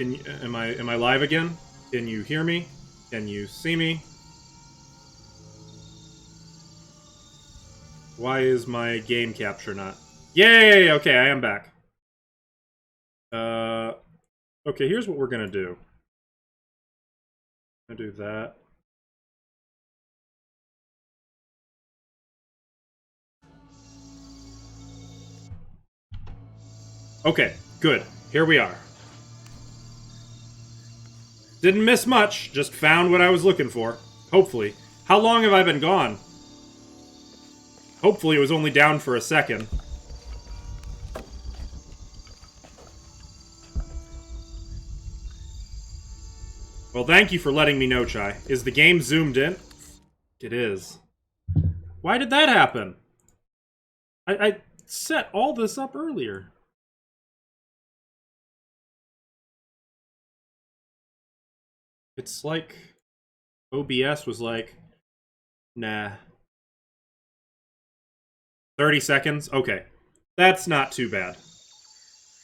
Am I live again? Can you hear me? Can you see me? Why is my game capture not? Yay! Okay, I am back. Okay, here's what we're gonna do. I'm gonna do that. Okay, good. Here we are. Didn't miss much, just found what I was looking for. Hopefully. How long have I been gone? Hopefully it was only down for a second. Well, thank you for letting me know, Chai. Is the game zoomed in? It is. Why did that happen? I set all this up earlier. It's like OBS was like, nah. 30 seconds? Okay. That's not too bad.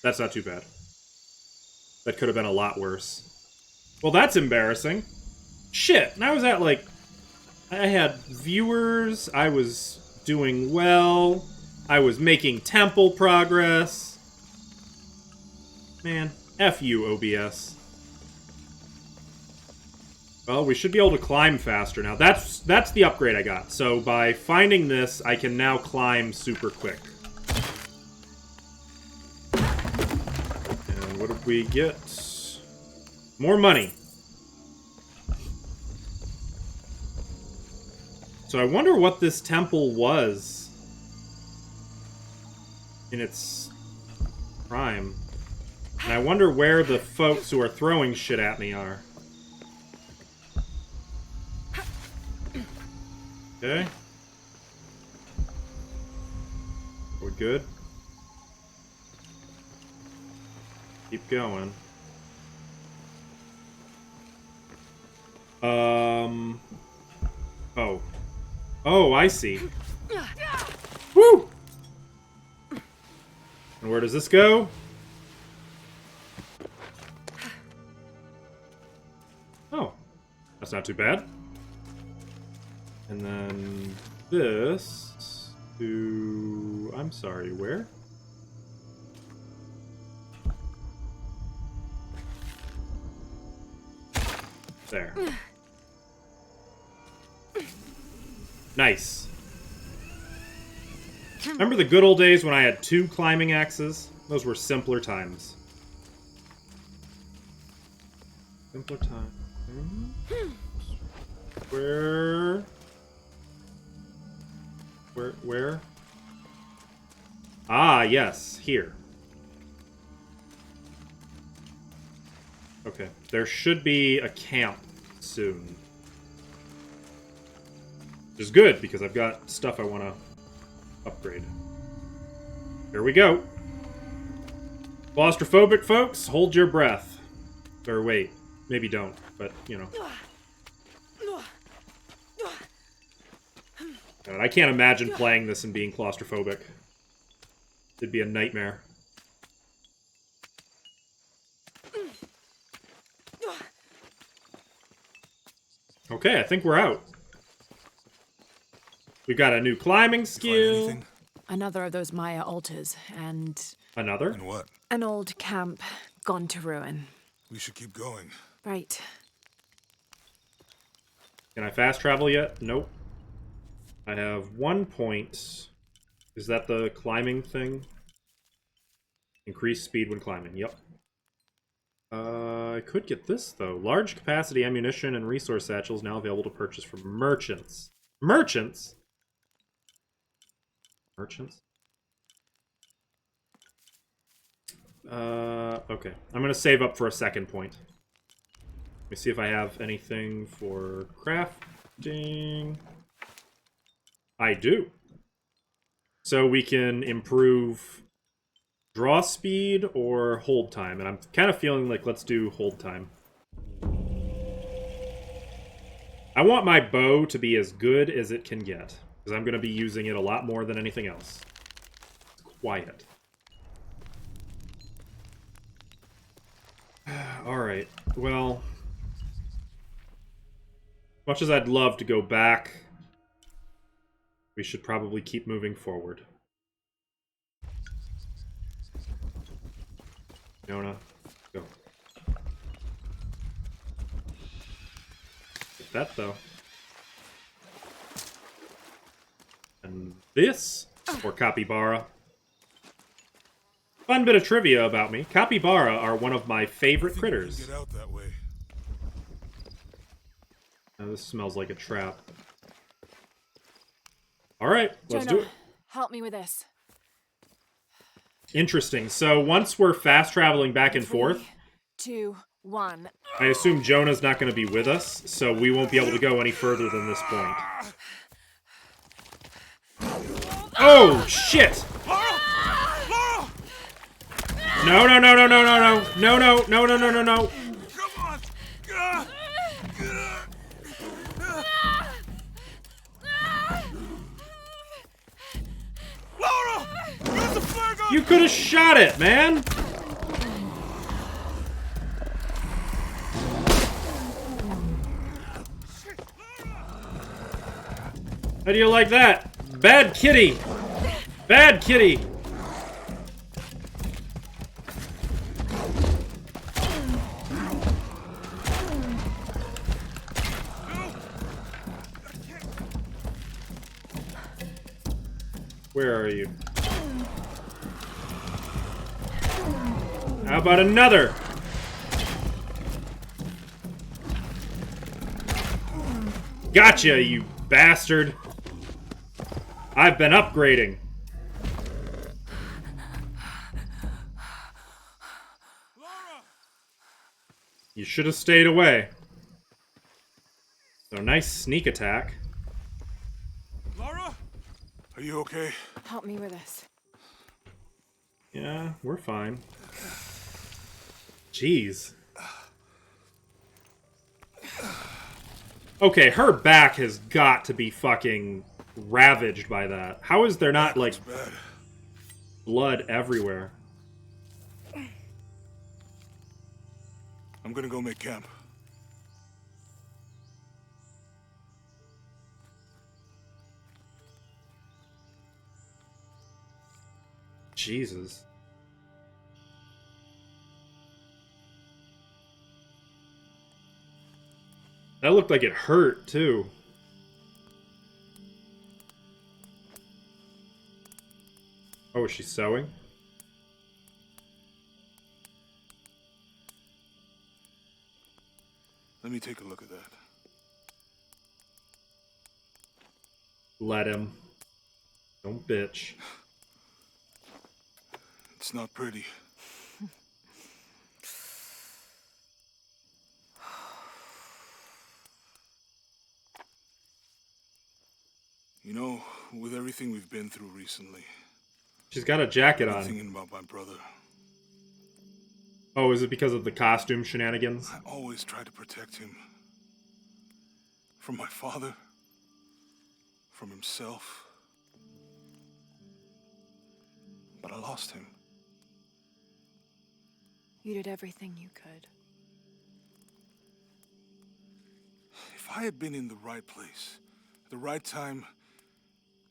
That's not too bad. That could have been a lot worse. Well, that's embarrassing. Shit, and I was at like... I had viewers, I was doing well, I was making temple progress. Man, F you, OBS. Well, we should be able to climb faster now. That's the upgrade I got. So by finding this, I can now climb super quick. And what did we get? More money. So I wonder what this temple was in its prime. And I wonder where the folks who are throwing shit at me are. Okay. We're good. Keep going. Oh. Oh, I see. Woo! And where does this go? Oh. That's not too bad. And then this to... I'm sorry, where? There. Nice. Remember the good old days when I had 2 climbing axes? Those were simpler times. Simpler times. Where? Where? Ah, yes, here. Okay, there should be a camp soon. Which is good, because I've got stuff I want to upgrade. Here we go. Claustrophobic folks, hold your breath. Or wait, maybe don't, but, you know. God, I can't imagine playing this and being claustrophobic. It'd be a nightmare. Okay, I think we're out. We've got a new climbing skill. Another of those Maya altars, and... Another? And what? an old camp gone to ruin. We should keep going. Right. Can I fast travel yet? Nope. I have 1 point. Is that the climbing thing? Increase speed when climbing. Yep. I could get this, though. Large capacity ammunition and resource satchels now available to purchase from merchants. Merchants? Merchants? Okay. I'm gonna save up for a second point. Let me see if I have anything for crafting. I do. So we can improve draw speed or hold time. And I'm kind of feeling like let's do hold time. I want my bow to be as good as it can get. Because I'm going to be using it a lot more than anything else. It's quiet. Alright, well... Much as I'd love to go back, we should probably keep moving forward. Nona, go. Like that, though. And this, or capybara. Fun bit of trivia about me. Capybara are one of my favorite critters. Get out that way. Now, this smells like a trap. Alright, let's Jonah, do it. help me with this. Interesting. So once we're fast traveling back and 3, forth, 2, 1. I assume Jonah's not going to be with us, so we won't be able to go any further than this point. Oh, shit! No, no, no, no, no, no, no, no, no, no, no, no, no, no. Come on! Laura! Use the flare gun! You could have shot it, man! How do you like that? Bad kitty! Bad kitty! Where are you? How about another? Gotcha, you bastard! I've been upgrading. Laura! You should have stayed away. So nice sneak attack. Laura? Are you okay? Help me with this. Yeah, we're fine. Jeez. Okay, her back has got to be fucking ravaged by that. How is there not, like, Bad. blood everywhere? I'm gonna go make camp. Jesus. That looked like it hurt, too. Oh, is she sewing? Let me take a look at that. Let him. Don't bitch. It's not pretty. You know, with everything we've been through recently, She's got a jacket I'm on. thinking about my brother. Oh, is it because of the costume shenanigans? I always tried to protect him. From my father. From himself. But I lost him. You did everything you could. If I had been in the right place, at the right time,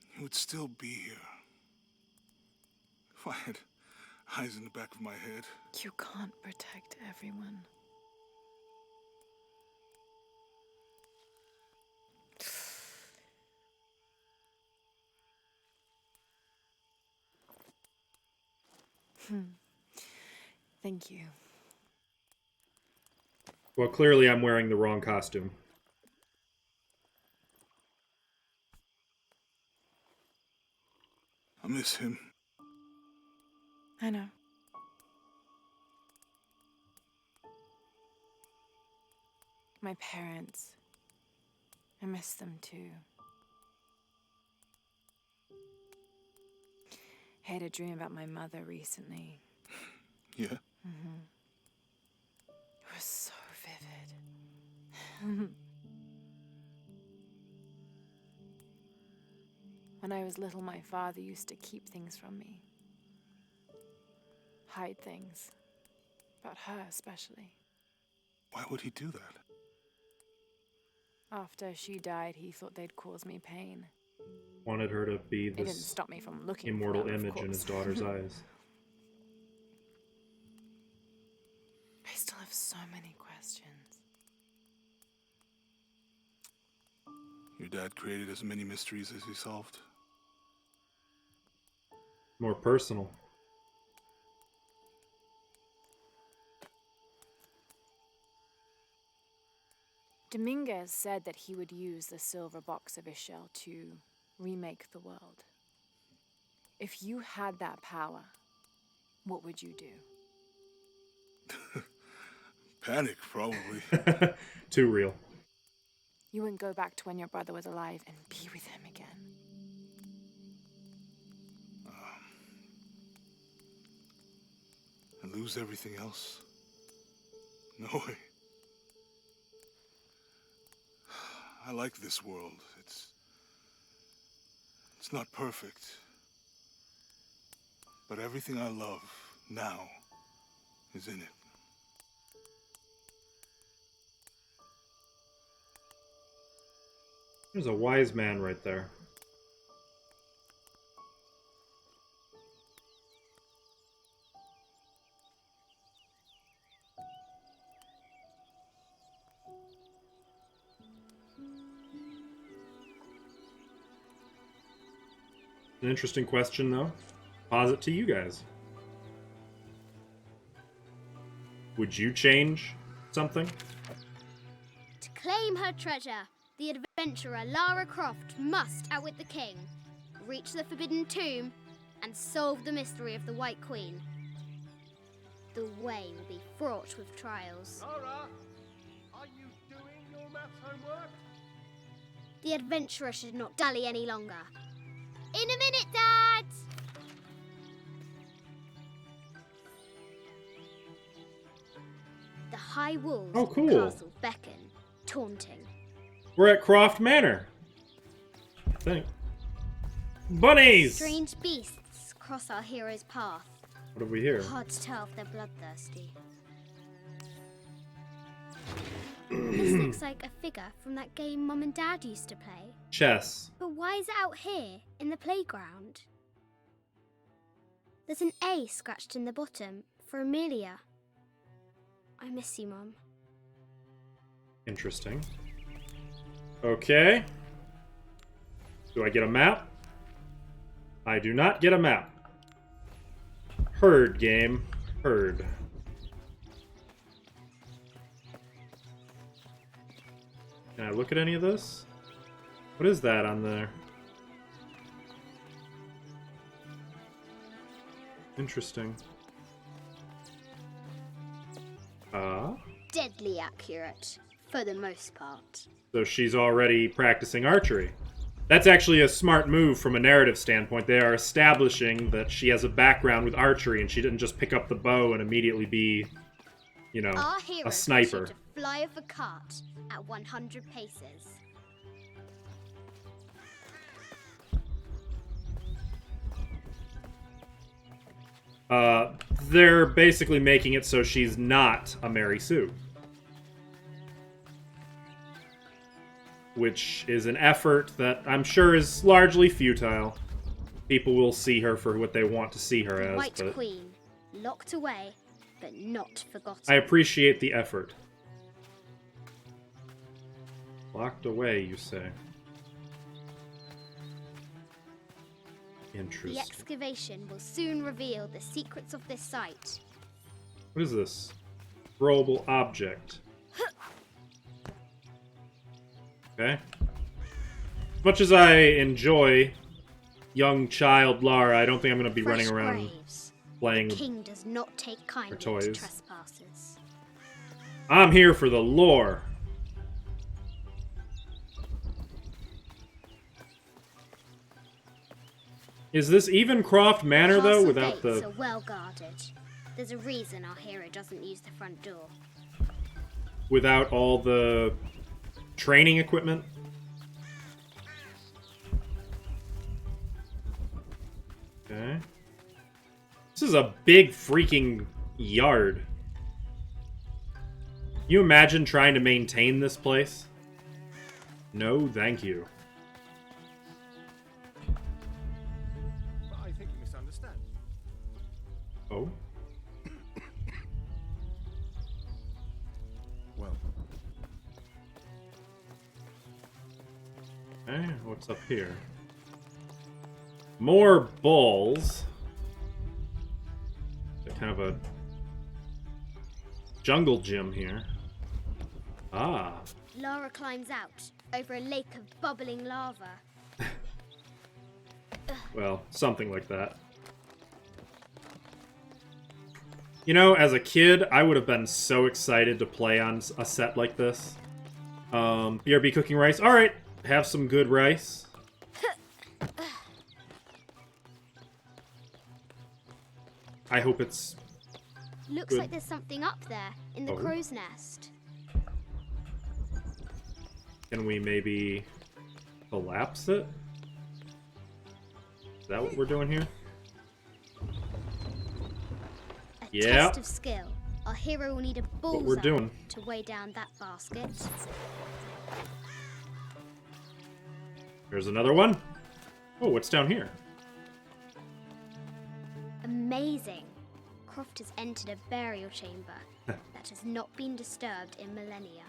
he would still be here. If I had eyes in the back of my head. You can't protect everyone. Thank you. Well, clearly I'm wearing the wrong costume. I miss him. I know. My parents. I miss them too. I had a dream about my mother recently. Yeah? It was so vivid. When I was little, my father used to keep things from me. Hide things. About her, especially. Why would he do that? After she died, he thought they'd cause me pain. Wanted her to be It didn't this stop me from looking immortal for them, of image in his course. daughter's eyes. I still have so many questions. Your dad created as many mysteries as he solved. More personal. Dominguez said that he would use the silver box of Askel to remake the world. If you had that power, what would you do? Panic, probably. Too real. You wouldn't go back to when your brother was alive and be with him again. And lose everything else? No way. I like this world. It's not perfect. But everything I love now is in it. There's a wise man right there. An interesting question, though. Posit to you guys. Would you change something? To claim her treasure, the adventurer Lara Croft must outwit the king, reach the Forbidden Tomb, and solve the mystery of the White Queen. The way will be fraught with trials. Lara, are you doing your maths homework? The adventurer should not dally any longer. In a minute, Dad! The high walls Oh, of cool. the castle beckon, taunting. We're at Croft Manor. I think. Bunnies! Strange beasts cross our hero's path. What have we here? Hard to tell if they're bloodthirsty. This looks like a figure from that game Mum and Dad used to play. Chess. But why is it out here, in the playground? There's an A scratched in the bottom, for Amelia. I miss you, Mum. Interesting. Okay. Do I get a map? I do not get a map. Herd game. Herd. Can I look at any of this? What is that on there? Interesting. Deadly accurate, for the most part. So she's already practicing archery. That's actually a smart move from a narrative standpoint. They are establishing that she has a background with archery and she didn't just pick up the bow and immediately be, you know, Our hero a sniper. to fly off a cart at 100 paces. They're basically making it so she's not a Mary Sue. Which is an effort that I'm sure is largely futile. People will see her for what they want to see her The as, White but Queen, locked away, but not forgotten. I appreciate the effort. Locked away, you say? The Interesting. excavation will soon reveal the secrets of this site. What is this? Rollable object. Okay. As much as I enjoy young child Lara, I don't think I'm going to be Fresh running around graves. playing. The king does not take kindly to toys. trespassers. I'm here for the lore. Is this even Croft Manor, though, Castle without gates the... are well guarded. There's a reason our hero doesn't use the front door. without all the training equipment? Okay. This is a big freaking yard. You imagine trying to maintain this place? No, thank you. But I think you misunderstand. Oh? Well, Okay, what's up here? More balls. Kind of a jungle gym here. Ah. Lara climbs out over a lake of bubbling lava. Well, something like that. You know, as a kid, I would have been so excited to play on a set like this. BRB cooking rice. Alright, have some good rice. I hope it's... Looks Good. like there's something up there in the Oh. crow's nest. Can we maybe collapse it? Is that what we're doing here? A Yeah. test of skill. Our hero will need a What we're bullseye doing. to weigh down that basket. There's another one. Oh, what's down here? Amazing. Croft has entered a burial chamber that has not been disturbed in millennia.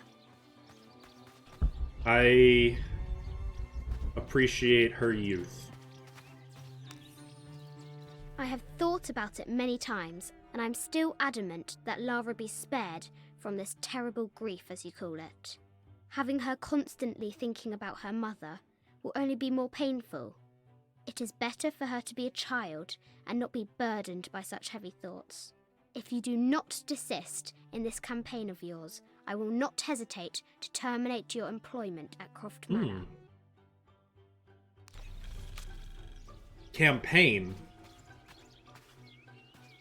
I appreciate her youth. I have thought about it many times, and I'm still adamant that Lara be spared from this terrible grief, as you call it. Having her constantly thinking about her mother will only be more painful. It is better for her to be a child and not be burdened by such heavy thoughts. If you do not desist in this campaign of yours, I will not hesitate to terminate your employment at Croft Manor. Campaign.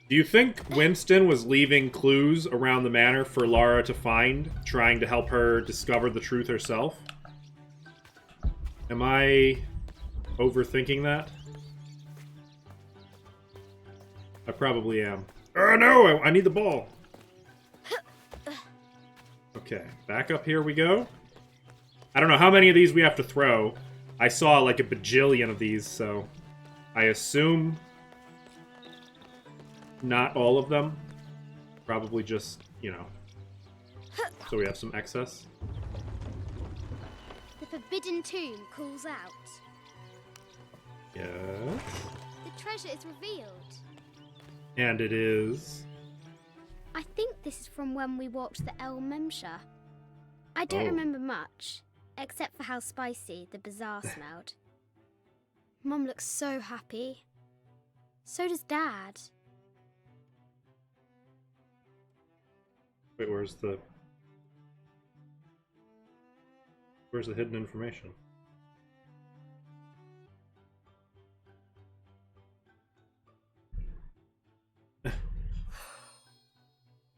Do you think Winston was leaving clues around the manor for Lara to find, trying to help her discover the truth herself? Am I overthinking that? I probably am. Oh no! I need the ball! Okay, back up here we go. I don't know how many of these we have to throw. I saw like a bajillion of these, so I assume not all of them. Probably just, you know, so we have some excess. The Forbidden Tomb calls out. Yes. The treasure is revealed. And it is... I think this is from when we walked the El Memsha. I don't Oh. remember much, except for how spicy the bazaar smelled. Mum looks so happy. So does Dad. Wait, where's the hidden information?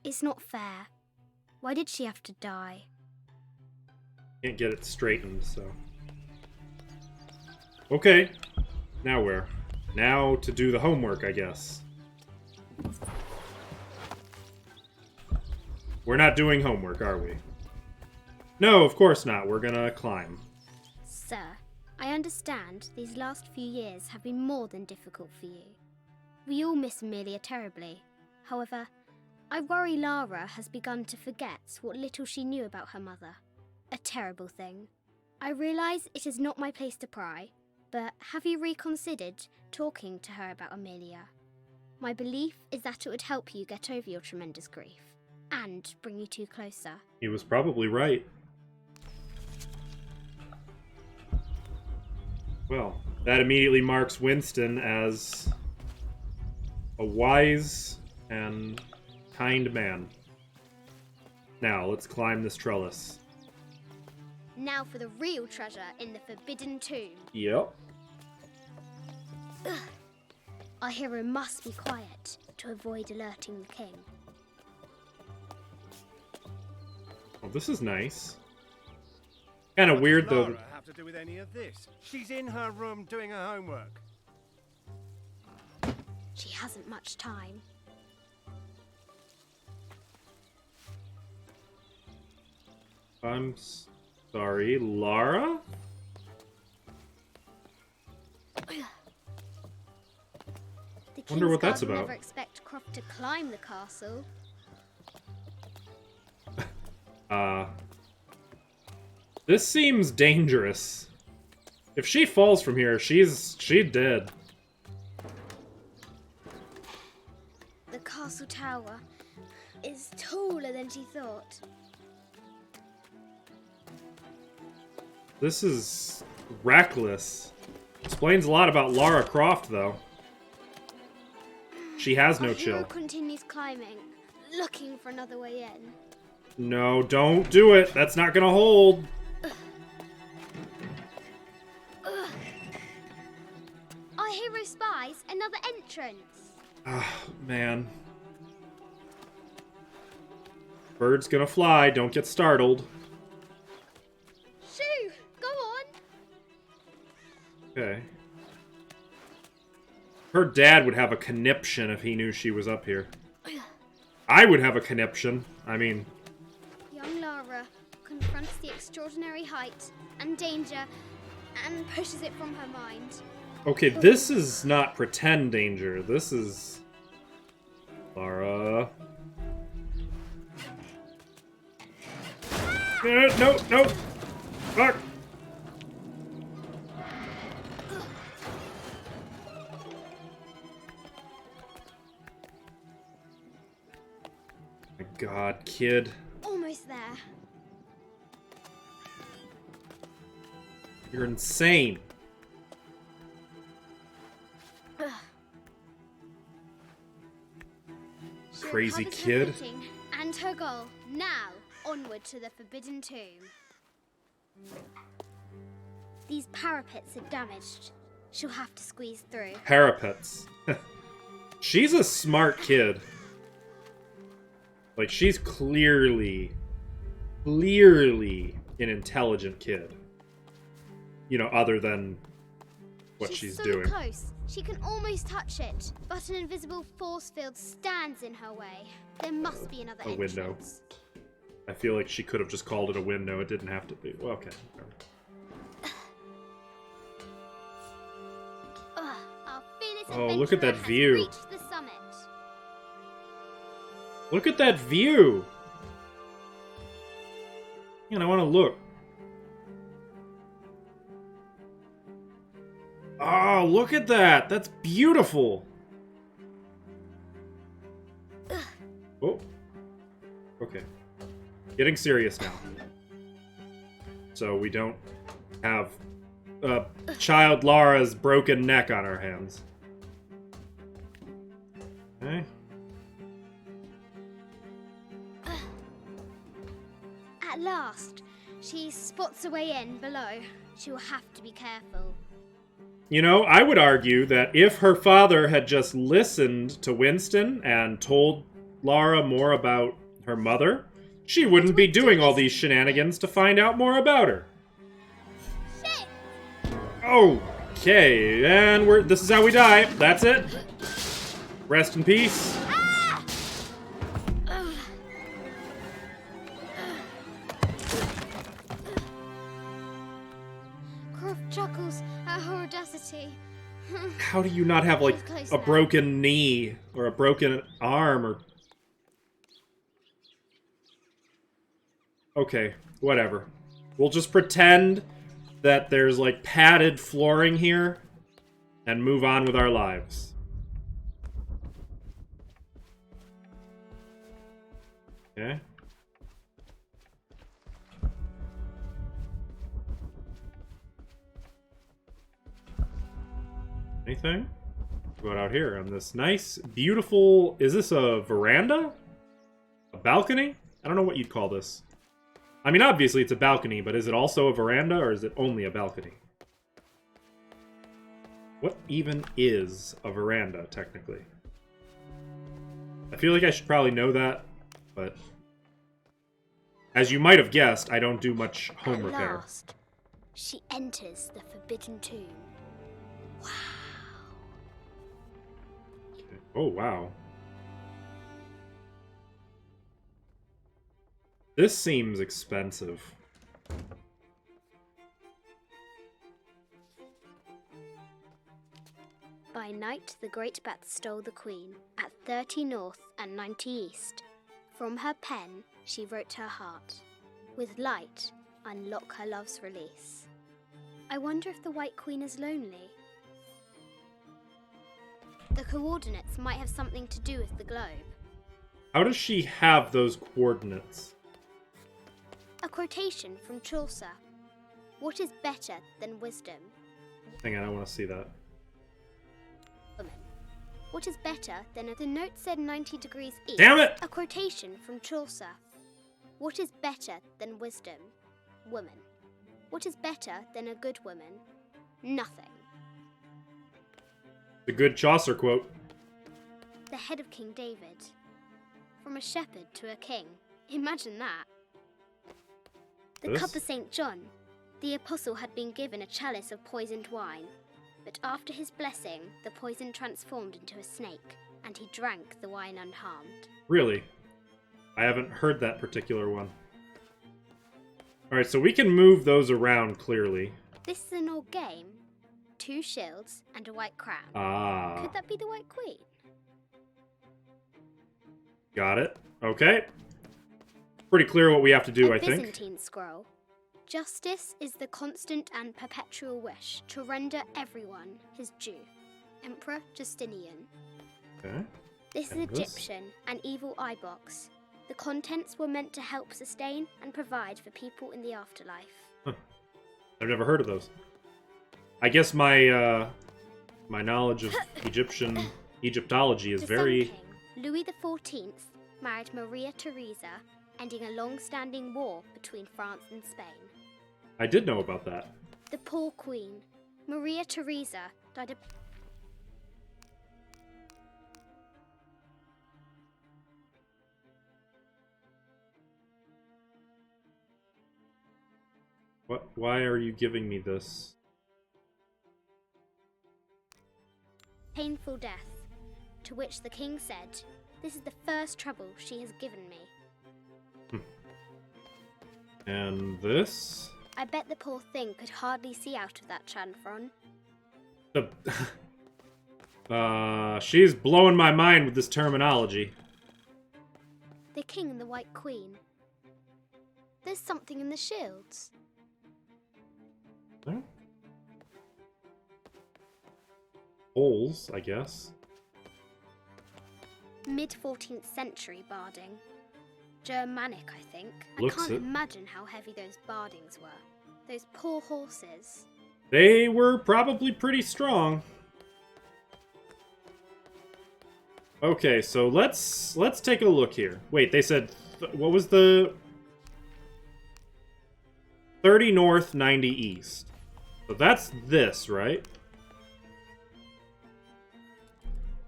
It's not fair. Why did she have to die? Can't get it straightened, so... Okay. Now where? Now to do the homework, I guess. We're not doing homework, are we? No, of course not. We're gonna climb. Sir, I understand these last few years have been more than difficult for you. We all miss Amelia terribly. However, I worry Lara has begun to forget what little she knew about her mother. A terrible thing. I realise it is not my place to pry, but have you reconsidered talking to her about Amelia? My belief is that it would help you get over your tremendous grief, and bring you two closer. He was probably right. Well, that immediately marks Winston as a wise and kind man. Now, let's climb this trellis. Now for the real treasure in the Forbidden Tomb. Yep. Our hero must be quiet to avoid alerting the king. Oh, this is nice. Kind of weird, What does though. Lara have to do with any of this? She's in her room doing her homework. She hasn't much time. I'm sorry, Lara? The Wonder King's what that's Guard would about. never expect Croft to climb the castle. This seems dangerous. If she falls from here, she's dead. The castle tower is taller than she thought. This is reckless. Explains a lot about Lara Croft, though. She has no Our hero chill. continues climbing, looking for another way in. No, don't do it. That's not gonna hold. Our hero spies another entrance. Ah, man. Bird's gonna fly. Don't get startled. Shoo! Go on! Okay. Her dad would have a conniption if he knew she was up here. I would have a conniption. I mean... Young Lara confronts the extraordinary height and danger and pushes it from her mind. Okay, this is not pretend danger. This is... Lara... No, no! Fuck! My God, kid. Almost there. You're insane. She Crazy recovers her kid. footing and her goal. Now, onward to the Forbidden Tomb. These parapets are damaged. She'll have to squeeze through. Parapets. She's a smart kid. Like, she's clearly an intelligent kid. You know, other than what she's so doing. Close. She can almost touch it, but an invisible force field stands in her way. There must be another A window. entrance. I feel like she could have just called it a window. It didn't have to be. Well, okay. Our fearless Oh, look at that adventurer has view. reached the summit. Look at that view! Man, I want to look. Oh, look at that! That's beautiful! Oh. Okay. Getting serious now. So we don't have child Lara's broken neck on our hands. Okay. At last, she spots a way in below. She will have to be careful. You know, I would argue that if her father had just listened to Winston and told Lara more about her mother, she wouldn't be doing all these shenanigans to find out more about her. Shit! Okay, and this is how we die. That's it. Rest in peace. Croft chuckles at her audacity. How do you not have, like, Close a now. broken knee or a broken arm or... Okay, whatever. We'll just pretend that there's, like, padded flooring here and move on with our lives. Okay. Anything? What about out here on this nice, beautiful... Is this a veranda? A balcony? I don't know what you'd call this. I mean, obviously it's a balcony, but is it also a veranda, or is it only a balcony? What even is a veranda, technically? I feel like I should probably know that, but... As you might have guessed, I don't do much home At repair. last, she enters the Forbidden Tomb. Wow. Oh, wow. This seems expensive. By night, the great bat stole the queen at 30 north and 90 east. From her pen, she wrote her heart. With light, unlock her love's release. I wonder if the White Queen is lonely. The coordinates might have something to do with the globe. How does she have those coordinates? A quotation from Chaucer. What is better than wisdom? Hang on, I want to see that. Woman. What is better than the note said 90 degrees east? Damn it! A quotation from Chaucer. What is better than wisdom? Woman. What is better than a good woman? Nothing. The good Chaucer quote. The head of King David. From a shepherd to a king. Imagine that. The This? cup of St. John. The apostle had been given a chalice of poisoned wine, but after his blessing, the poison transformed into a snake, and he drank the wine unharmed. Really? I haven't heard that particular one. Alright, so we can move those around clearly. This is an old game. 2 shields and a white crown. Ah. Could that be the White Queen? Got it. Okay. Pretty clear what we have to do, A I think. Byzantine scroll. Justice is the constant and perpetual wish to render everyone his due. Emperor Justinian. Okay. This is And this? Egyptian, an evil eye box. The contents were meant to help sustain and provide for people in the afterlife. I've never heard of those. I guess my my knowledge of Egyptology is The very... Sun King, Louis XIV, married Maria Theresa, ending a long-standing war between France and Spain. I did know about that. The poor queen, Maria Theresa, died of... What? Why are you giving me this? painful death, to which the king said, "This is the first trouble she has given me." And this? I bet the poor thing could hardly see out of that chanfron. She's blowing my mind with this terminology. The king and the White Queen. There's something in the shields. Huh? Holes, I guess. Mid-14th century barding. Germanic, I think. Looks I can't it. imagine how heavy those bardings were. Those poor horses. They were probably pretty strong. Okay, so let's take a look here. Wait, they said what was the 30 north, 90 east. So that's this, right?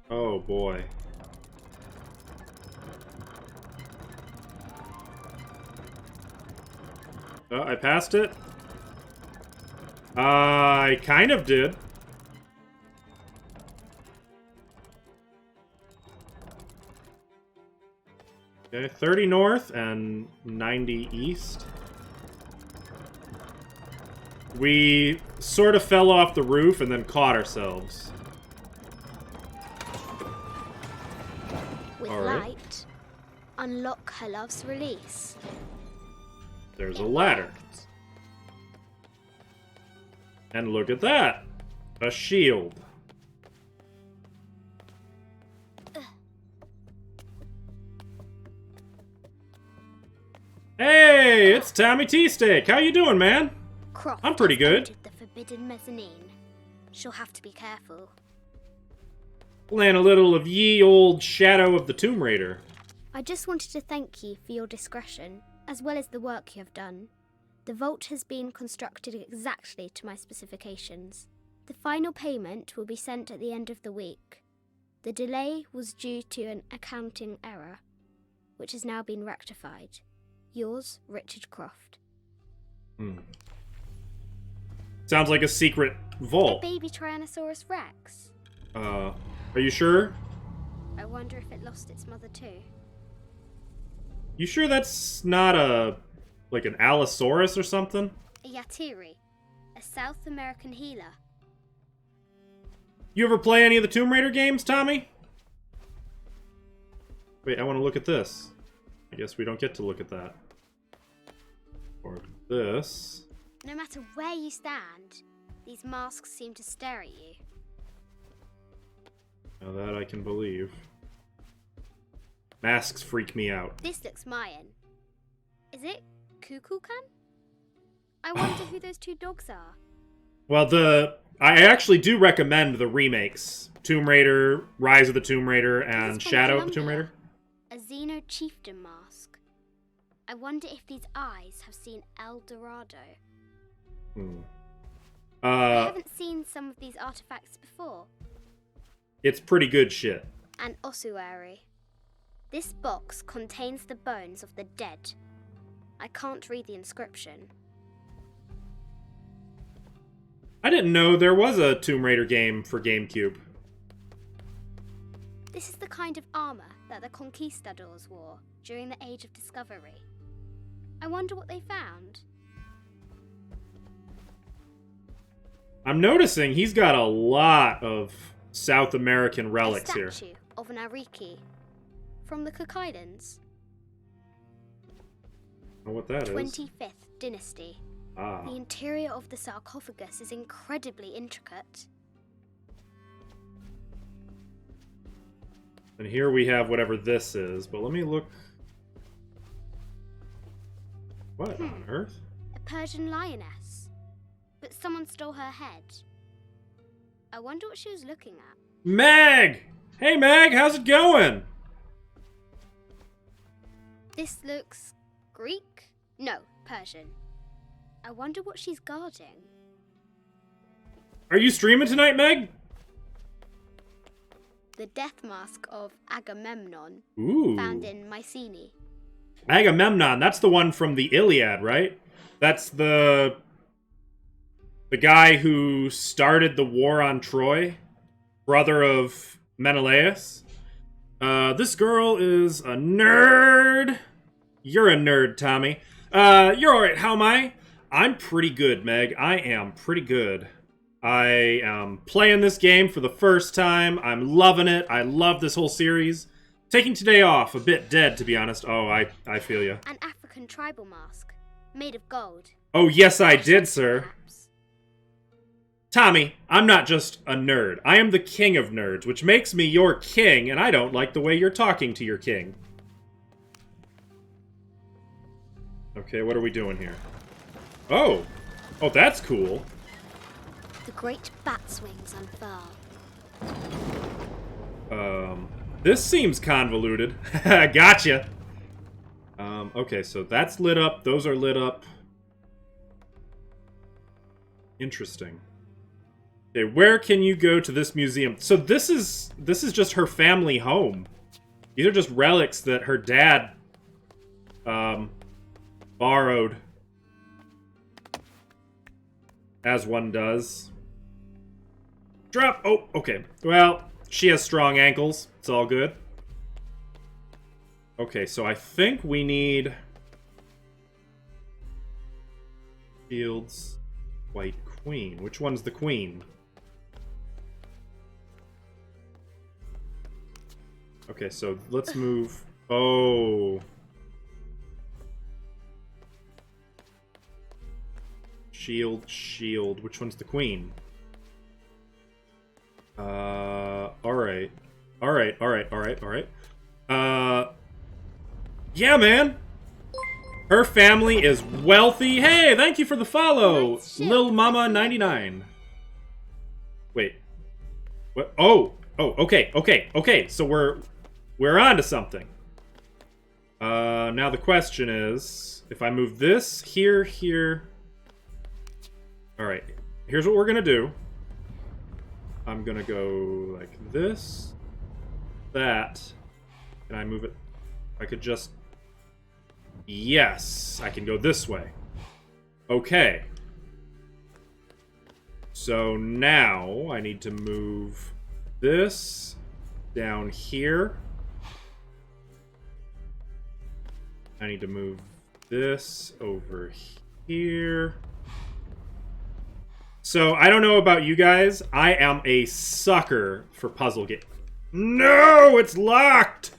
Oh boy. Oh, I passed it. I kind of did. Okay, 30 north and 90 east. We sort of fell off the roof and then caught ourselves. With All right. light, unlock her love's release. There's a It ladder. worked. And look at that! A shield. Hey, it's Tommy Tea Steak. How you doing, man? Croft I'm pretty has good. entered the forbidden mezzanine. She'll have to be careful. Playing a little of ye old Shadow of the Tomb Raider. I just wanted to thank you for your discretion, as well as the work you have done. The vault has been constructed exactly to my specifications. The final payment will be sent at the end of the week. The delay was due to an accounting error, which has now been rectified. Yours, Richard Croft. Sounds like a secret A vault. baby Tyrannosaurus Rex. Are you sure? I wonder if it lost its mother too. You sure that's not a... like an Allosaurus or something? A Yatiri, a South American healer. You ever play any of the Tomb Raider games, Tommy? Wait, I want to look at this. I guess we don't get to look at that. Or this. No matter where you stand, these masks seem to stare at you. Now that I can believe. Masks freak me out. This looks Mayan. Is it Kukulkan? I wonder who those two dogs are. Well, I actually do recommend the remakes. Tomb Raider, Rise of the Tomb Raider, This and is from Shadow of the Tomb Colombia. Raider. A Xeno chieftain mask. I wonder if these eyes have seen El Dorado. I haven't seen some of these artifacts before. It's pretty good shit. An ossuary. This box contains the bones of the dead. I can't read the inscription. I didn't know there was a Tomb Raider game for GameCube. This is the kind of armor that the conquistadors wore during the Age of Discovery. I wonder what they found. I'm noticing he's got a lot of South American relics a here. statue of an Ariki from the Cook Islands. I don't know what that is. 25th dynasty. Ah. The interior of the sarcophagus is incredibly intricate. And here we have whatever this is, but let me look. What on earth? A Persian lioness. But someone stole her head. I wonder what she was looking at. Meg! Hey Meg, how's it going? This looks Greek? No, Persian. I wonder what she's guarding. Are you streaming tonight, Meg? The death mask of Agamemnon, Ooh. found in Mycenae. Agamemnon, that's the one from the Iliad, right? That's the guy who started the war on Troy, brother of Menelaus. This girl is a nerd. You're a nerd, Tommy. You're alright, how am I? I'm pretty good, Meg. I am pretty good. I am playing this game for the first time. I'm loving it. I love this whole series. Taking today off, a bit dead, to be honest. Oh, I feel you. An African tribal mask, made of gold. Oh, yes, I did, sir. Tommy, I'm not just a nerd. I am the king of nerds, which makes me your king, and I don't like the way you're talking to your king. Okay, what are we doing here? Oh! Oh, that's cool. The great bat's wings unfurl. This seems convoluted. Gotcha! Okay, so that's lit up. Those are lit up. Interesting. Okay, where can you go to this museum? So this is just her family home. These are just relics that her dad borrowed. As one does. Drop! Oh, okay. Well, she has strong ankles. It's all good. Okay, so I think we need... Shields. White Queen. Which one's the queen? Okay, so let's move... Oh... Shield, shield. Which one's the queen? Alright. Alright. Yeah, man! Her family is wealthy. Hey, thank you for the follow! Lil Mama 99. Wait. What? Oh! Oh, okay. So we're on to something. Now the question is, if I move this here... Alright, here's what we're gonna do. I'm gonna go like this, that. Can I move it? I could just... Yes, I can go this way. Okay. So now I need to move this down here. I need to move this over here. So, I don't know about you guys. I am a sucker for puzzle games. No! It's locked!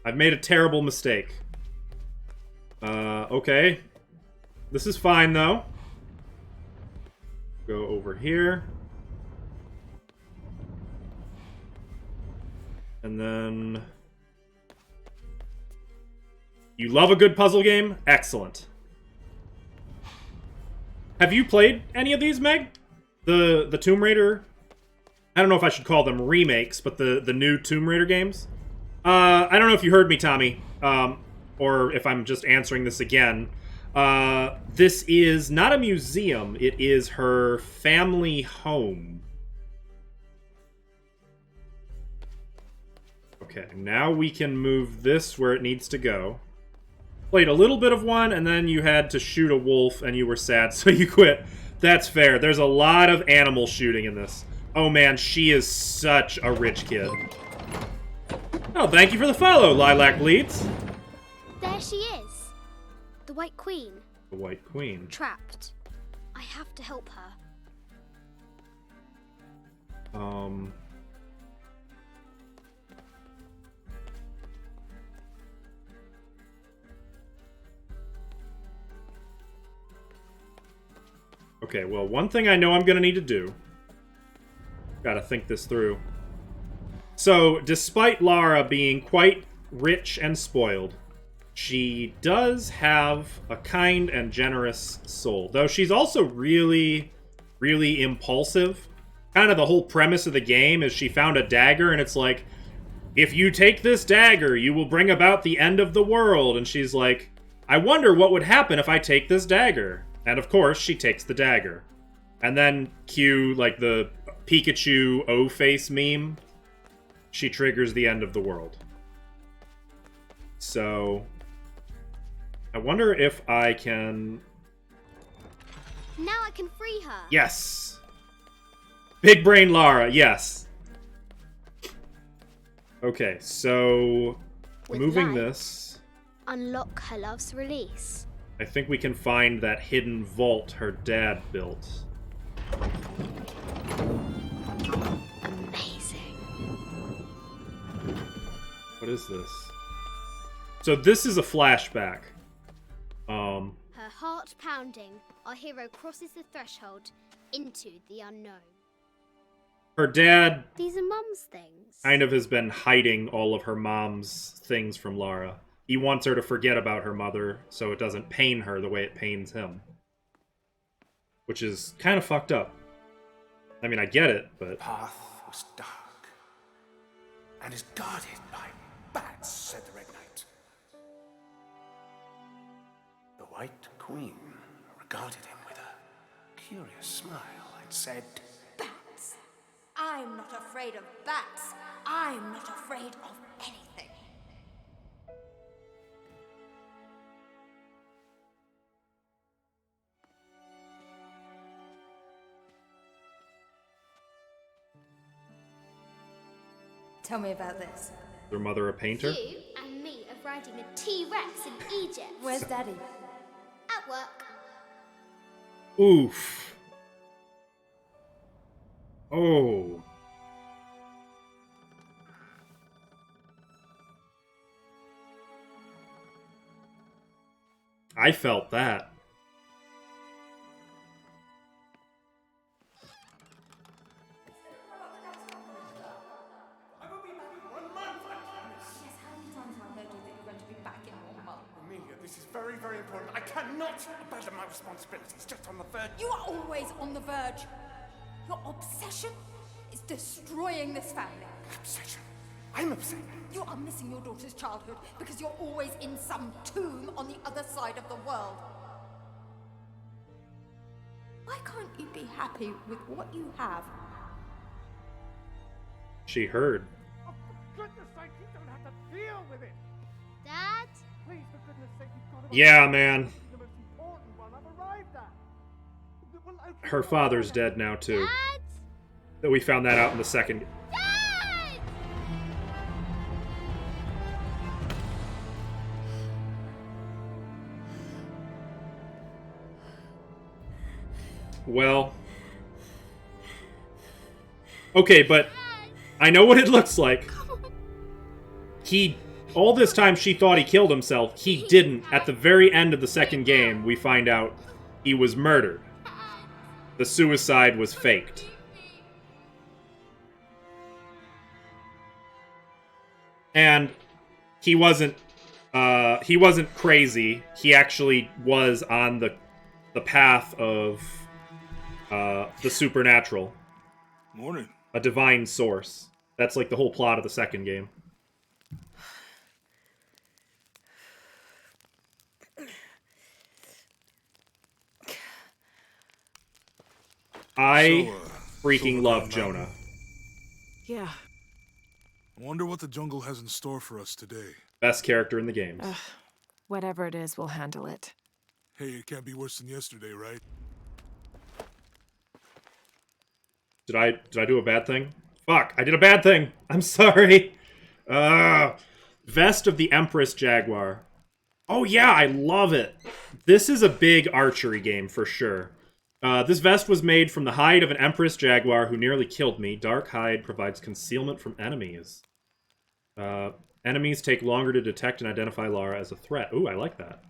I've made a terrible mistake. Okay. This is fine, though. Go over here. And then... You love a good puzzle game? Excellent. Have you played any of these, Meg? The Tomb Raider? I don't know if I should call them remakes, but the new Tomb Raider games? I don't know if you heard me, Tommy, or if I'm just answering this again. This is not a museum. It is her family home. Okay, now we can move this where it needs to go. Played a little bit of one, and then you had to shoot a wolf, and you were sad, so you quit. That's fair. There's a lot of animal shooting in this. Oh man, she is such a rich kid. Oh, thank you for the follow, Lilac Bleeds. There she is. The White Queen. The White Queen. Trapped. I have to help her. Okay, well, one thing I know I'm gonna need to do. Gotta think this through. So, despite Lara being quite rich and spoiled, she does have a kind and generous soul. Though she's also really, really impulsive. Kind of the whole premise of the game is she found a dagger, and it's like, if you take this dagger, you will bring about the end of the world. And she's like, I wonder what would happen if I take this dagger. And of course, she takes the dagger. And then cue, like, the Pikachu O-face meme. She triggers the end of the world. So, I wonder if I can... Now I can free her. Yes! Big Brain Lara, yes. Okay, so... With moving light, this... Unlock her love's release. I think we can find that hidden vault her dad built. Amazing. What is this? So this is a flashback. Her heart pounding, our hero crosses the threshold into the unknown. Her dad These are Mum's things. kind of has been hiding all of her mom's things from Lara. He wants her to forget about her mother so it doesn't pain her the way it pains him. Which is kind of fucked up. I mean, I get it, but... The path was dark and is guarded by bats, said the Red Knight. The White Queen regarded him with a curious smile and said, Bats. I'm not afraid of bats. I'm not afraid of anything. Tell me about this. Their mother a painter? You and me are riding a T-Rex in Egypt. Where's Daddy? At work. Oof. Oh. I felt that. Amelia, this is very, very important. I cannot abandon my responsibilities just on the verge. You are always on the verge. Your obsession is destroying this family. Obsession. I'm upset. You are missing your daughter's childhood because you're always in some tomb on the other side of the world. Why can't you be happy with what you have? She heard. Oh, for goodness sake, you don't have to deal with it. Dad? Please, for goodness sake, you've got to... Yeah, man. The most important one I've arrived at. It will open Her your father's eyes. dead now, too. Dad? That we found that out in the second... Dad! Well. Okay, but I know what it looks like. All this time she thought he killed himself. He didn't. At the very end of the second game, we find out he was murdered. The suicide was faked. And he wasn't crazy. He actually was on the path of the supernatural. Morning. A divine source. That's like the whole plot of the second game. I freaking love Jonah. Yeah. I wonder what the jungle has in store for us today. Best character in the games. Whatever it is, we'll handle it. Hey, it can't be worse than yesterday, right? Did I do a bad thing? Fuck, I did a bad thing. I'm sorry. Vest of the Empress Jaguar. Oh yeah, I love it. This is a big archery game for sure. This vest was made from the hide of an Empress Jaguar who nearly killed me. Dark hide provides concealment from enemies. Enemies take longer to detect and identify Lara as a threat. Ooh, I like that.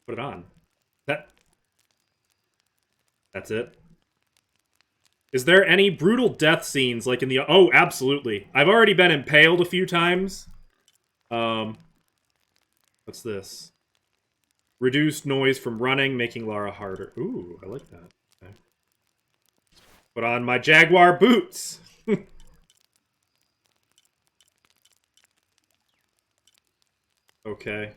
Put it on. That's it. Is there any brutal death scenes like in the... Oh, absolutely. I've already been impaled a few times. What's this? Reduced noise from running, making Lara harder. Ooh, I like that. Okay. Put on my Jaguar boots. Okay.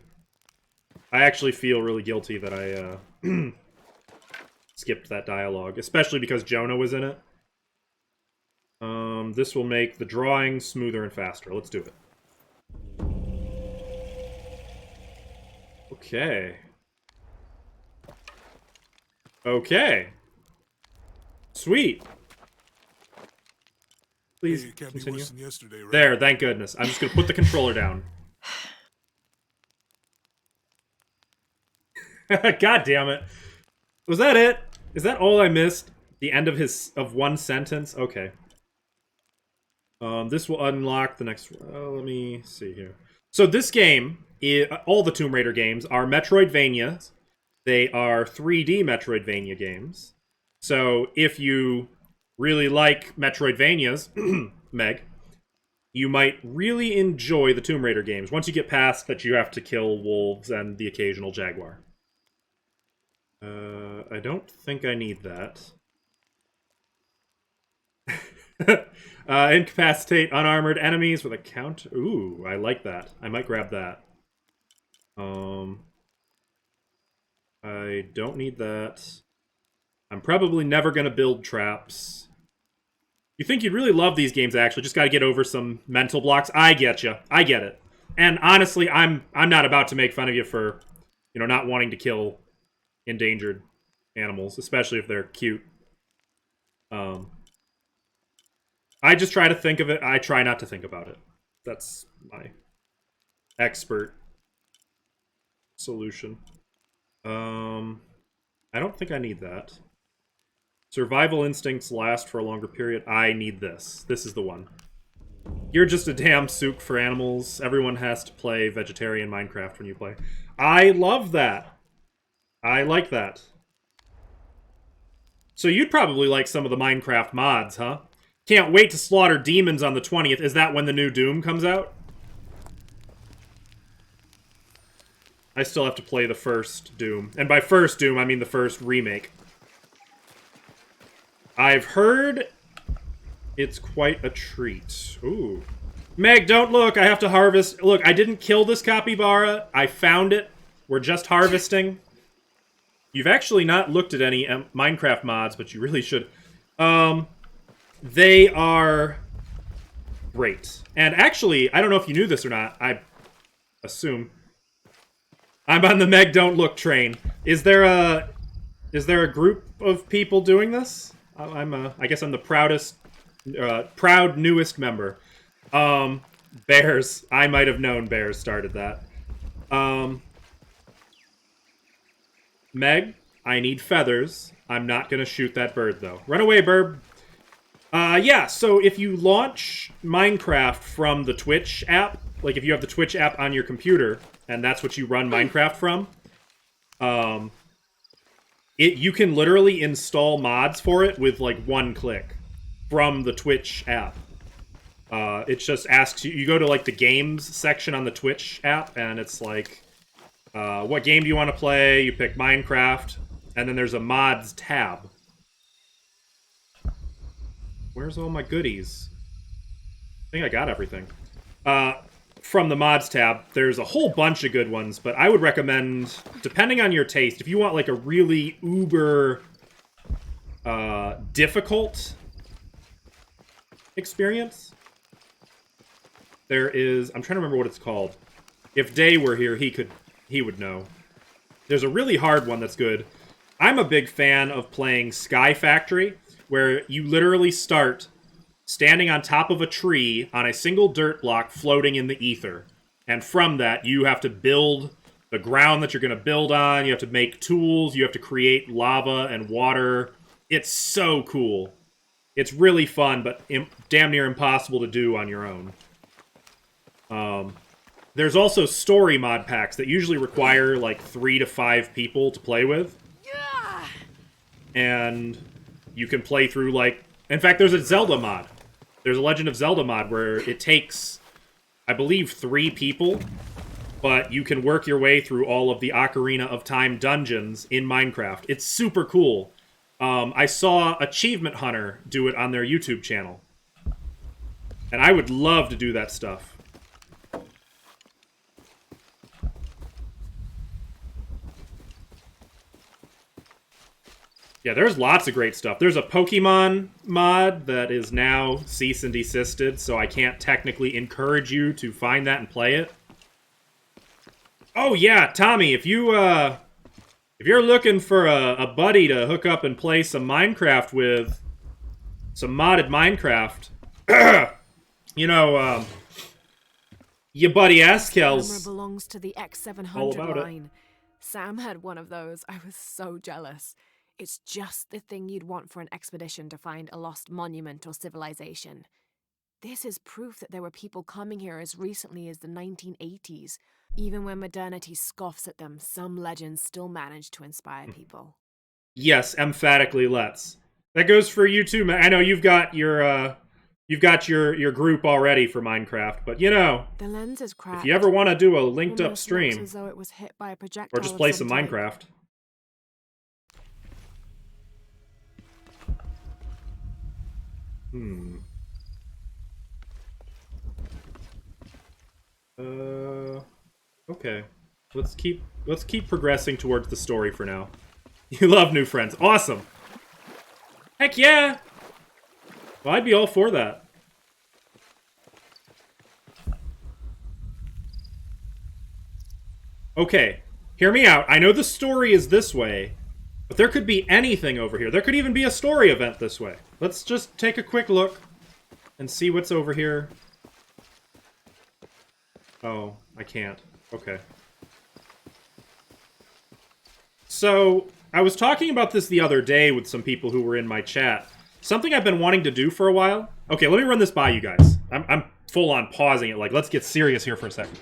I actually feel really guilty that I skipped that dialogue, especially because Jonah was in it. This will make the drawing smoother and faster. Let's do it. Okay. Okay. Sweet. Please Hey, it can't be continue. worse than yesterday, right? There, thank goodness. I'm just gonna put the controller down. God damn it. Was that it? Is that all I missed? The end of one sentence? Okay. This will unlock the next... let me see here. So this game, all the Tomb Raider games, are Metroidvanias. They are 3D Metroidvania games. So if you really like Metroidvanias, Meg, you might really enjoy the Tomb Raider games. Once you get past that you have to kill wolves and the occasional jaguar. I don't think I need that. Incapacitate unarmored enemies with a count. Ooh, I like that. I might grab that. I don't need that. I'm probably never gonna build traps. You think you'd really love these games, actually. Just gotta get over some mental blocks. I get you. I get it. And honestly, I'm not about to make fun of you for, not wanting to kill endangered animals, especially if they're cute. I just try to think of it. I try not to think about it. That's my expert solution. I don't think I need that. Survival instincts last for a longer period. I need this. This is the one. You're just a damn souk for animals. Everyone has to play vegetarian Minecraft when you play. I love that. I like that. So you'd probably like some of the Minecraft mods, huh? Can't wait to slaughter demons on the 20th. Is that when the new Doom comes out? I still have to play the first Doom. And by first Doom, I mean the first remake. I've heard it's quite a treat. Ooh. Meg, don't look. I have to harvest. Look, I didn't kill this capybara. I found it. We're just harvesting. You've actually not looked at any Minecraft mods, but you really should. They are great. And actually, I don't know if you knew this or not. I assume. I'm on the Meg Don't Look train. Is there a group of people doing this? I guess I'm the proud newest member. Bears. I might have known Bears started that. Meg, I need feathers. I'm not going to shoot that bird, though. Run away, bird. Yeah, so if you launch Minecraft from the Twitch app, like if you have the Twitch app on your computer, and that's what you run Minecraft from, you can literally install mods for it with, like, one click from the Twitch app. It just asks you, you go to, like, the games section on the Twitch app, and it's like, what game do you want to play? You pick Minecraft, and then there's a mods tab. Where's all my goodies? I think I got everything. From the mods tab, there's a whole bunch of good ones, but I would recommend, depending on your taste, if you want like a really uber difficult experience, there is, I'm trying to remember what it's called. If Day were here, he would know. There's a really hard one that's good. I'm a big fan of playing Sky Factory, where you literally start standing on top of a tree on a single dirt block floating in the ether. And from that, you have to build the ground that you're going to build on. You have to make tools. You have to create lava and water. It's so cool. It's really fun, but damn near impossible to do on your own. There's also story mod packs that usually require like 3 to 5 people to play with. And you can play through, like... In fact, there's a Zelda mod. There's a Legend of Zelda mod where it takes, I believe, 3 people, but you can work your way through all of the Ocarina of Time dungeons in Minecraft. It's super cool. I saw Achievement Hunter do it on their YouTube channel. And I would love to do that stuff. Yeah, there's lots of great stuff. There's a Pokemon mod that is now cease and desisted, so I can't technically encourage you to find that and play it. Oh yeah, Tommy, if you're looking for a buddy to hook up and play some Minecraft with, some modded Minecraft, your buddy Askel's Camera belongs to the all X700 about it. line. Sam had one of those. I was so jealous. It's just the thing you'd want for an expedition to find a lost monument or civilization. This is proof that there were people coming here as recently as the 1980s. Even when modernity scoffs at them, some legends still manage to inspire people. Yes, emphatically let's. That goes for you too, man. I know you've got your group already for Minecraft, but The lens is cracked. if you ever want to do a linked up Almost stream, looks as though it was hit by a projectile or just of play some type. Minecraft. Okay. Let's keep progressing towards the story for now. You love new friends. Awesome. Heck yeah. Well, I'd be all for that. Okay. Hear me out. I know the story is this way, but there could be anything over here. There could even be a story event this way. Let's just take a quick look and see what's over here. Oh, I can't. Okay. So, I was talking about this the other day with some people who were in my chat. Something I've been wanting to do for a while. Okay, let me run this by you guys. I'm full on pausing it. Like, let's get serious here for a second.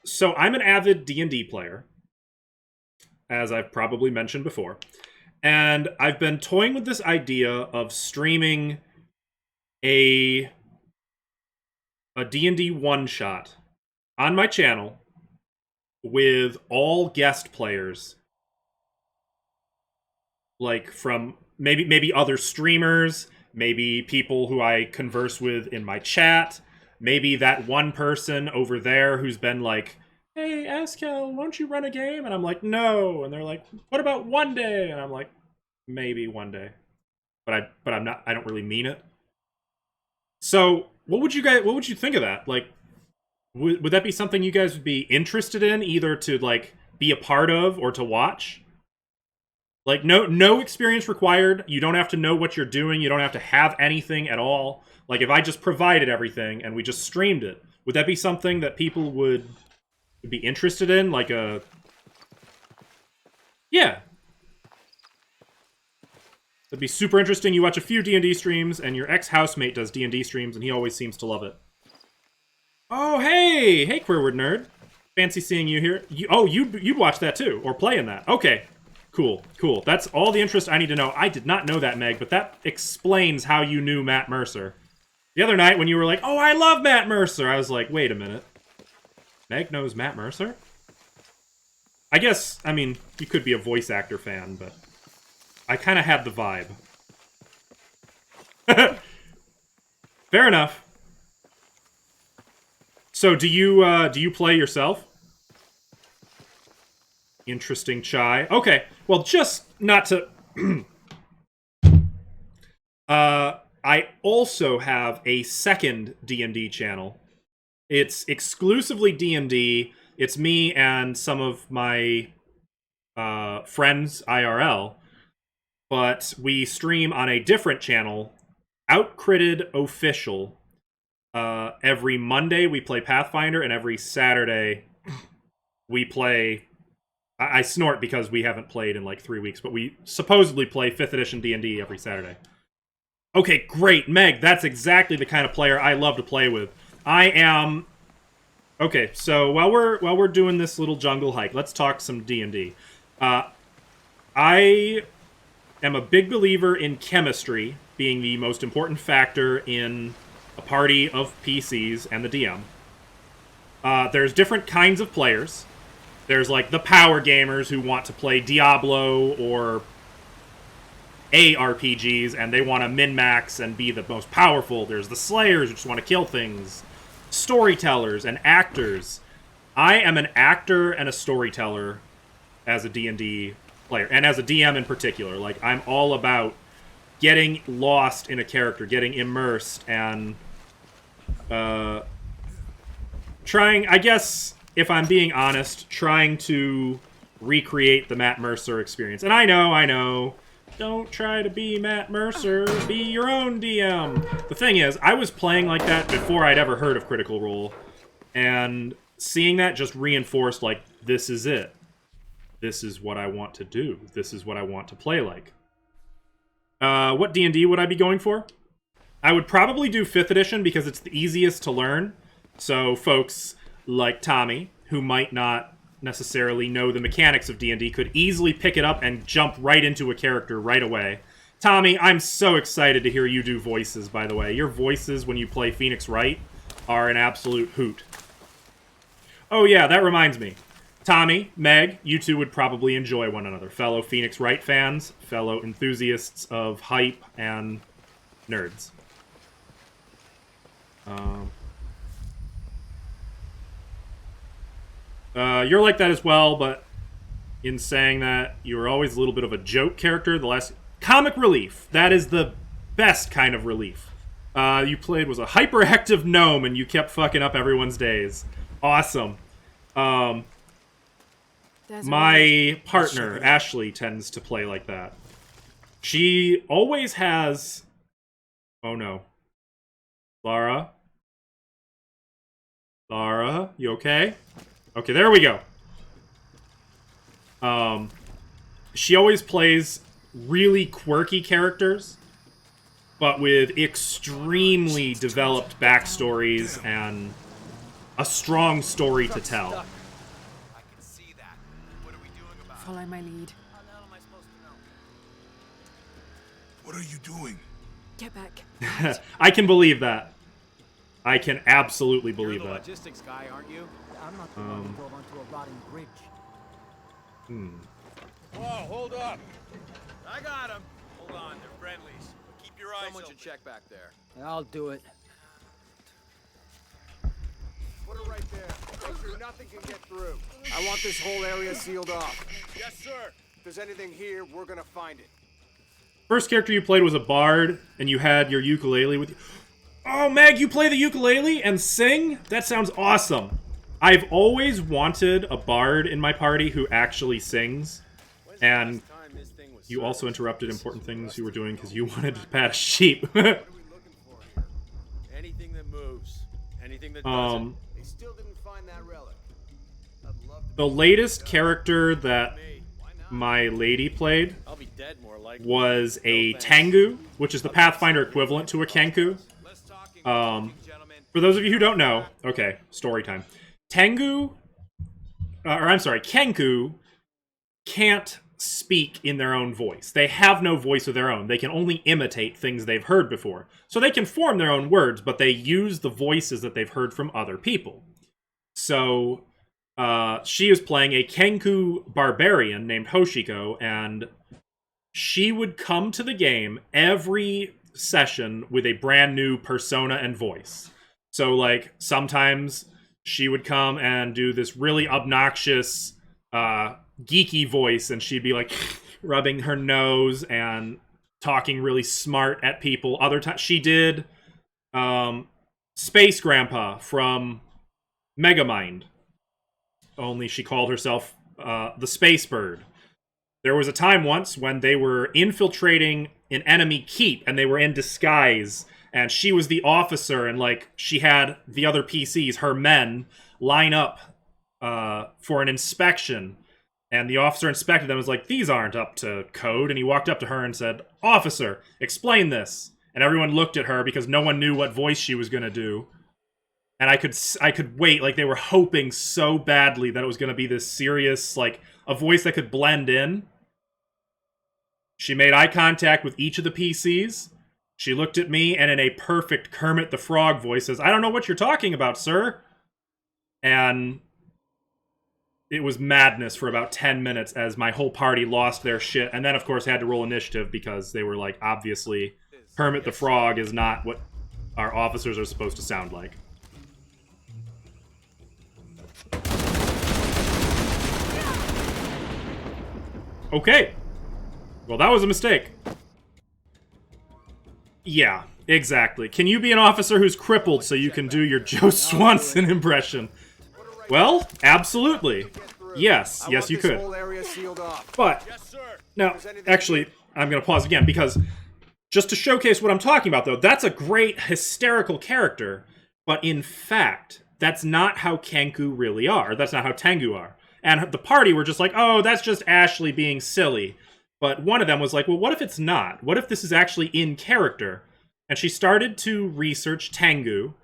So, I'm an avid D&D player, as I've probably mentioned before. And I've been toying with this idea of streaming a D&D one-shot on my channel with all guest players, like from maybe other streamers, maybe people who I converse with in my chat, maybe that one person over there who's been like, hey, Askel, won't you run a game? And I'm like, no. And they're like, what about one day? And I'm like, maybe one day. But I'm not, I don't really mean it. So, what would you think of that? Like, would that be something you guys would be interested in, either to, like, be a part of or to watch? Like, no experience required. You don't have to know what you're doing. You don't have to have anything at all. Like, if I just provided everything and we just streamed it, would that be something that people would be interested in? Like a... Yeah. That'd be super interesting. You watch a few D&D streams, and your ex-housemate does D&D streams, and he always seems to love it. Oh, hey! Hey, Queerword Nerd. Fancy seeing you here. You'd watch that too, or play in that. Okay. Cool, cool. That's all the interest I need to know. I did not know that, Meg, but that explains how you knew Matt Mercer. The other night when you were like, oh, I love Matt Mercer, I was like, wait a minute. Meg knows Matt Mercer? I guess, I mean, you could be a voice actor fan, but I kind of had the vibe. Fair enough. So, do you play yourself? Interesting, Chai. Okay, well, just not to... I also have a second D&D channel. It's exclusively D&D. It's me and some of my friends IRL. But we stream on a different channel, Outcritted Official. Every Monday we play Pathfinder, and every Saturday we play... I snort because we haven't played in like 3 weeks, but we supposedly play 5th edition D&D every Saturday. Okay, great, Meg, that's exactly the kind of player I love to play with. I am... Okay, so while we're doing this little jungle hike, let's talk some D&D. I am a big believer in chemistry being the most important factor in a party of PCs and the DM. There's different kinds of players. There's, like, the power gamers who want to play Diablo or ARPGs, and they want to min-max and be the most powerful. There's the Slayers who just want to kill things. Storytellers and actors. I am an actor and a storyteller as a D&D player, and as a DM in particular. Like, I'm all about getting lost in a character, getting immersed, and trying, I guess... if I'm being honest, trying to recreate the Matt Mercer experience. And I know, don't try to be Matt Mercer, be your own DM. The thing is, I was playing like that before I'd ever heard of Critical Role, and seeing that just reinforced, like, this is it. This is what I want to do. This is what I want to play like. What D&D would I be going for? I would probably do 5th edition because it's the easiest to learn. So, folks... like Tommy, who might not necessarily know the mechanics of D&D, could easily pick it up and jump right into a character right away. Tommy, I'm so excited to hear you do voices, by the way. Your voices when you play Phoenix Wright are an absolute hoot. Oh yeah, that reminds me. Tommy, Meg, you two would probably enjoy one another. Fellow Phoenix Wright fans, fellow enthusiasts of hype and nerds. You're like that as well, but in saying that, you were always a little bit of a joke character. The last... comic relief. That is the best kind of relief. You played was a hyperactive gnome, and you kept fucking up everyone's days. Awesome. My partner, Ashley, tends to play like that. She always has... oh no. Lara? Lara, you okay? Okay, there we go. She always plays really quirky characters, but with extremely developed backstories and a strong story to tell. I can see that. What are we doing about it? Follow my lead. How the hell am I supposed to know? What are you doing? Get back. I can believe that. I can absolutely believe You're the that. logistics guy, aren't you? I'm not the one who drove onto a rotting bridge. Whoa, hold up. I got him. Hold on, they're friendlies. But keep your eyes open. Someone should check back there. I'll do it. Put it right there. Make sure nothing can get through. I want this whole area sealed off. Yes, sir. If there's anything here, we're gonna find it. First character you played was a bard, and you had your ukulele with you. Oh, Meg, you play the ukulele and sing? That sounds awesome. I've always wanted a bard in my party who actually sings, and you also interrupted important things you were doing because you wanted to pat a sheep. What are we looking for here? Anything that moves. Anything that doesn't. They still didn't find that relic. I'd love to The latest character that Me. Why my lady played I'll be dead more likely. was a No thanks. Tengu, which is the Pathfinder equivalent to a Kenku. For those of you who don't know, okay, story time. Tengu, Kenku can't speak in their own voice. They have no voice of their own. They can only imitate things they've heard before. So they can form their own words, but they use the voices that they've heard from other people. So she is playing a Kenku barbarian named Hoshiko, and she would come to the game every session with a brand new persona and voice. So, like, sometimes she would come and do this really obnoxious, geeky voice, and she'd be, like, rubbing her nose and talking really smart at people. Other times, she did Space Grandpa from Megamind. Only she called herself the Space Bird. There was a time once when they were infiltrating an enemy keep, and they were in disguise, and she was the officer, and, like, she had the other PCs, her men, line up for an inspection, and the officer inspected them and was like, these aren't up to code, and he walked up to her and said, officer, explain this. And everyone looked at her because no one knew what voice she was going to do. And I could wait, like, they were hoping so badly that it was going to be this serious, like, a voice that could blend in. She made eye contact with each of the PCs. She looked at me, and in a perfect Kermit the Frog voice says, I don't know what you're talking about, sir. And it was madness for about 10 minutes as my whole party lost their shit. And then, of course, had to roll initiative because they were like, obviously, Kermit the Frog is not what our officers are supposed to sound like. Okay. Well, that was a mistake. Yeah, exactly. Can you be an officer who's crippled so you can do your Joe Swanson impression? Well, absolutely. Yes, yes, you could. But, now, actually, I'm going to pause again, because just to showcase what I'm talking about, though, that's a great hysterical character, but in fact, that's not how Kenku really are. That's not how Tengu are. And the party were just like, oh, that's just Ashley being silly. But one of them was like, well, what if it's not? What if this is actually in character? And she started to research Tengu,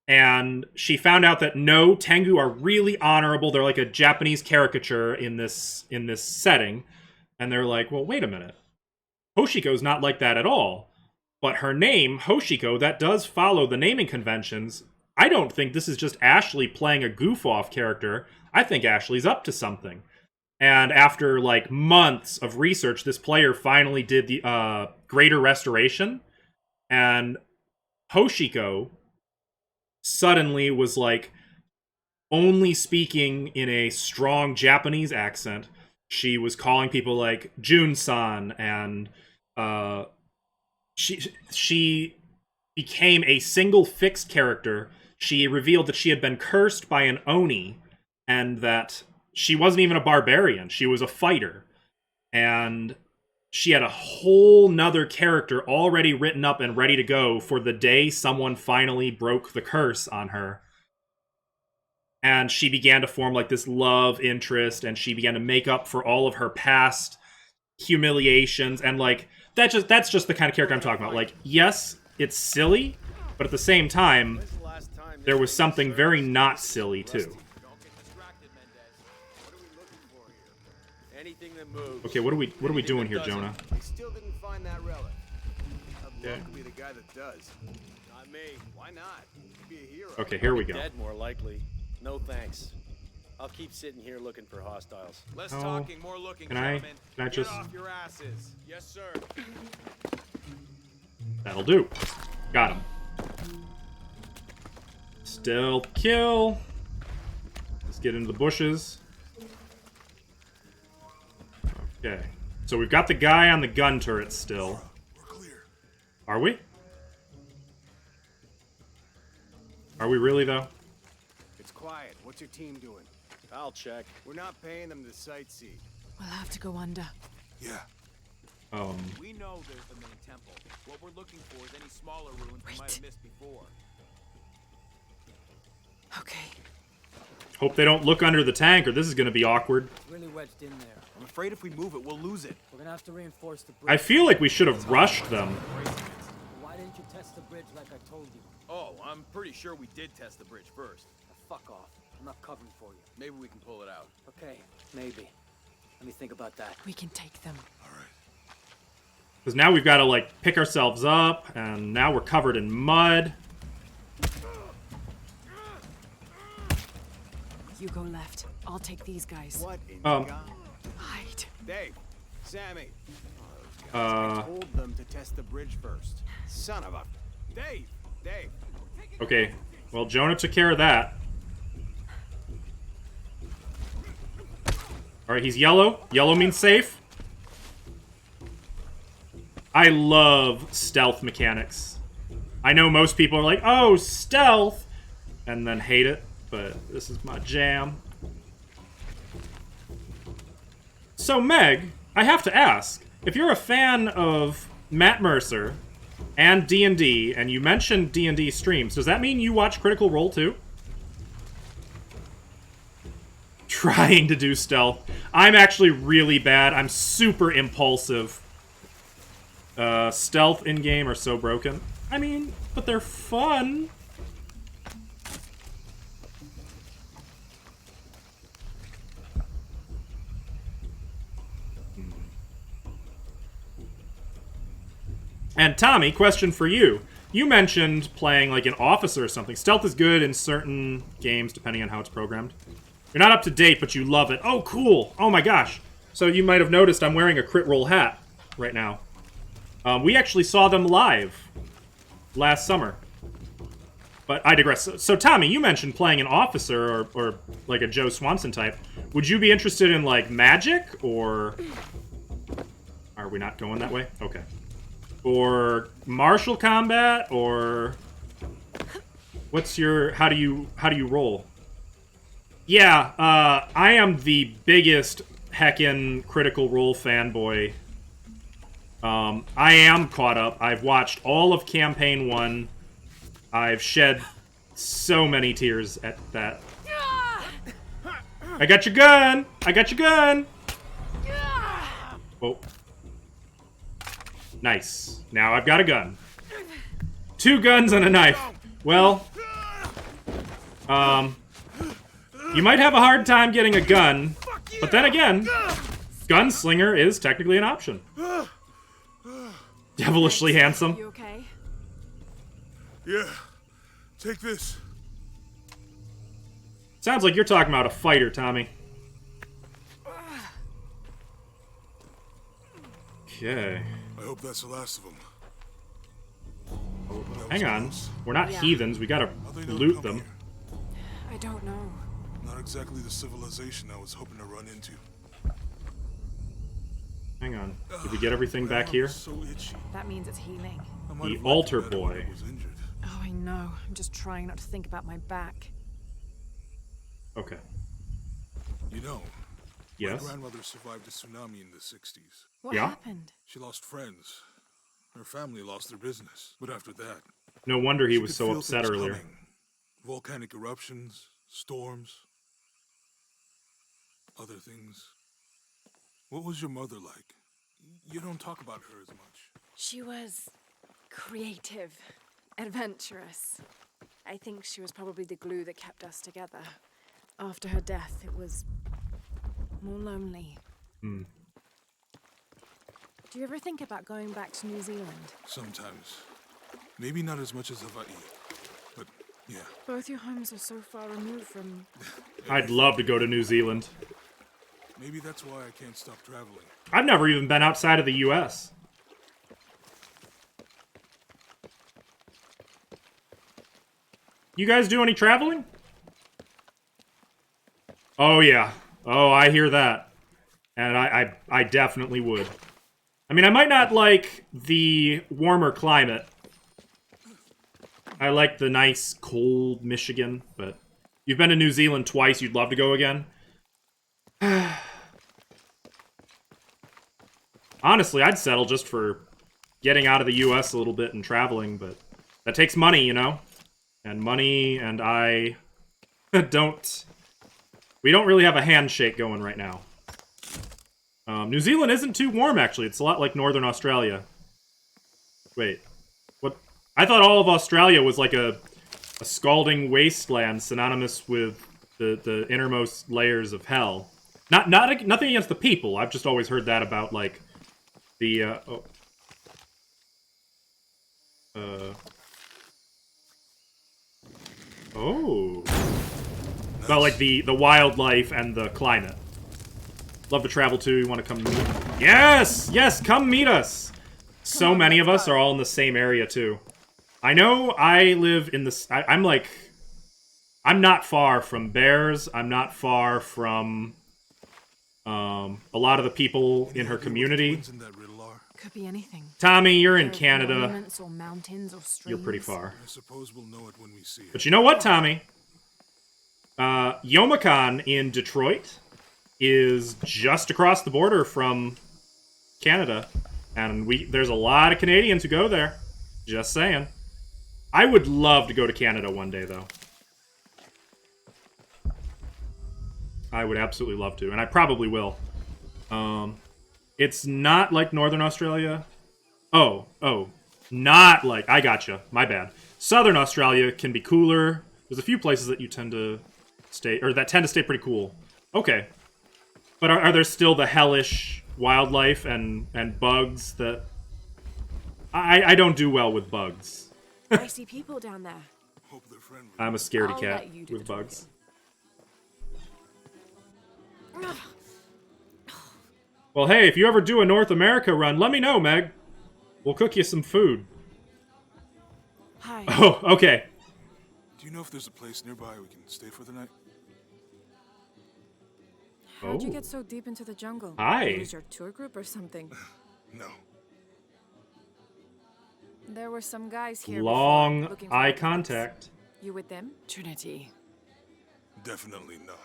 and she found out that no, Tengu are really honorable. They're like a Japanese caricature in this setting. And they're like, well, wait a minute. Hoshiko's not like that at all. But her name, Hoshiko, that does follow the naming conventions. I don't think this is just Ashley playing a goof-off character. I think Ashley's up to something. And after, like, months of research, this player finally did the Greater Restoration. And Hoshiko suddenly was, like, only speaking in a strong Japanese accent. She was calling people, like, Jun-san, and she became a single fixed character. She revealed that she had been cursed by an Oni, and that she wasn't even a barbarian. She was a fighter. And she had a whole nother character already written up and ready to go for the day someone finally broke the curse on her. And she began to form, like, this love interest, and she began to make up for all of her past humiliations. And, like, that's just the kind of character I'm talking about. Like, yes, it's silly, but at the same time, there was something very not silly, too. Okay, what are we doing here, Jonah? I still didn't find that relic. I'd love to be the guy that does. Not me. Why not? Be a hero. Okay, here we go. Dead more likely. No thanks. I'll keep sitting here looking for hostiles. Less talking, more looking, gentlemen. Can I just... Get off your asses. Yes, sir. That'll do. Got him. Stealth kill. Let's get into the bushes. Okay. So we've got the guy on the gun turret still. We're clear. Are we? Are we really, though? It's quiet. What's your team doing? I'll check. We're not paying them to sightsee. We'll have to go under. Yeah. We know there's the main temple. What we're looking for is any smaller ruins we might have missed before. Okay. Hope they don't look under the tank, or this is gonna be awkward. Really wedged in there. I'm afraid if we move it, we'll lose it. We're gonna have to reinforce the bridge. I feel like we should have rushed them. Why didn't you test the bridge like I told you? Oh, I'm pretty sure we did test the bridge first. Fuck off. I'm not covering for you. Maybe we can pull it out. Okay, maybe. Let me think about that. We can take them. All right. Because now we've got to, like, pick ourselves up, and now we're covered in mud. You go left. I'll take these guys. What in Um, God? Hide. Dave, Sammy. I told them to test the bridge first. Son of a... Dave! Okay. Well, Jonah took care of that. Alright, he's yellow. Yellow means safe. I love stealth mechanics. I know most people are like, oh, stealth! And then hate it, but this is my jam. So, Meg, I have to ask, if you're a fan of Matt Mercer and D&D, and you mentioned D&D streams, does that mean you watch Critical Role too? Trying to do stealth. I'm actually really bad. I'm super impulsive. Stealth in-game are so broken. I mean, but they're fun. And Tommy, question for you. You mentioned playing like an officer or something. Stealth is good in certain games, depending on how it's programmed. You're not up to date, but you love it. Oh, cool. Oh my gosh. So you might have noticed I'm wearing a Crit Roll hat right now. We actually saw them live last summer. But I digress. So Tommy, you mentioned playing an officer or like a Joe Swanson type. Would you be interested in like magic, or are we not going that way? Okay. Or martial combat, or what's your how do you roll? Yeah, I am the biggest heckin' Critical Role fanboy. I am caught up. I've watched all of Campaign 1. I've shed so many tears at that. I got your gun! I got your gun! Whoa. Nice. Now I've got a gun. 2 guns and a knife. Well, you might have a hard time getting a gun, but then again, gunslinger is technically an option. Devilishly handsome. You okay? Yeah. Take this. Sounds like you're talking about a fighter, Tommy. Okay. I hope that's the last of them. Hang on. We're not heathens. We gotta loot them. I don't know. Not exactly the civilization I was hoping to run into. Hang on. Did we get everything back here? So itchy. That means it's healing. I might The have altar liked it better when boy. I was injured. Oh, I know. I'm just trying not to think about my back. Okay. You know, Yes? my grandmother survived a tsunami in the 60s. What Yeah? happened? She lost friends. Her family lost their business. But after that, No wonder he she was could so feel upset things earlier. coming. Volcanic eruptions, storms, other things. What was your mother like? You don't talk about her as much. She was creative, adventurous. I think she was probably the glue that kept us together. After her death, it was more lonely. Hmm. Do you ever think about going back to New Zealand? Sometimes. Maybe not as much as Hawaii. But, yeah. Both your homes are so far removed from... I'd love to go to New Zealand. Maybe that's why I can't stop traveling. I've never even been outside of the US. You guys do any traveling? Oh, yeah. Oh, I hear that. And I definitely would. I mean, I might not like the warmer climate. I like the nice, cold Michigan, but you've been to New Zealand twice, you'd love to go again? Honestly, I'd settle just for getting out of the US a little bit and traveling, but that takes money, you know? And money and I don't We don't really have a handshake going right now. New Zealand isn't too warm, actually. It's a lot like Northern Australia. Wait. What? I thought all of Australia was like a scalding wasteland synonymous with the innermost layers of hell. Nothing against the people. I've just always heard that about, like, the, About, like, the wildlife and the climate. Love to travel too. You want to come meet? Yes! Yes, come meet us! So many of us are all in the same area, too. I know I live in this... I'm, like... I'm not far from bears. I'm not far from... a lot of the people in her community. Could be anything. Tommy, you're in Canada. Monuments or mountains or streams. You're pretty far. I suppose we'll know it when we see it. But you know what, Tommy? Youmacon in Detroit is just across the border from Canada. And there's a lot of Canadians who go there. Just saying. I would love to go to Canada one day, though. I would absolutely love to, and I probably will. It's not like Northern Australia. Oh, not like... I gotcha. My bad. Southern Australia can be cooler. There's a few places that you tend to stay... Or that tend to stay pretty cool. Okay. But are there still the hellish wildlife and bugs that... I don't do well with bugs. I see people down there. Hope they're friendly. I'm a scaredy I'll cat let you do with the bugs. Well, hey, if you ever do a North America run, let me know, Meg. We'll cook you some food. Hi. Oh, okay. Do you know if there's a place nearby we can stay for the night? How'd you get so deep into the jungle? Hi. It was your tour group or something? No. There were some guys here Long before, looking for eye evidence. contact. You with them? Trinity. Definitely not.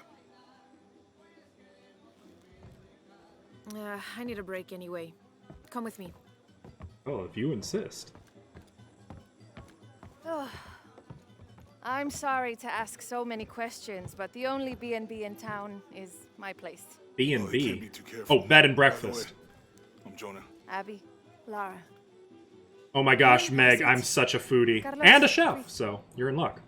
I need a break anyway. Come with me. Oh, if you insist. I'm sorry to ask so many questions, but the only B&B in town is my place. B&B? Oh, you can't be too careful. Oh, bed and By the breakfast. way, I'm Jonah. Abby, Lara. Oh my gosh, Meg, I'm such a foodie. Carlos, And a chef, so you're in luck.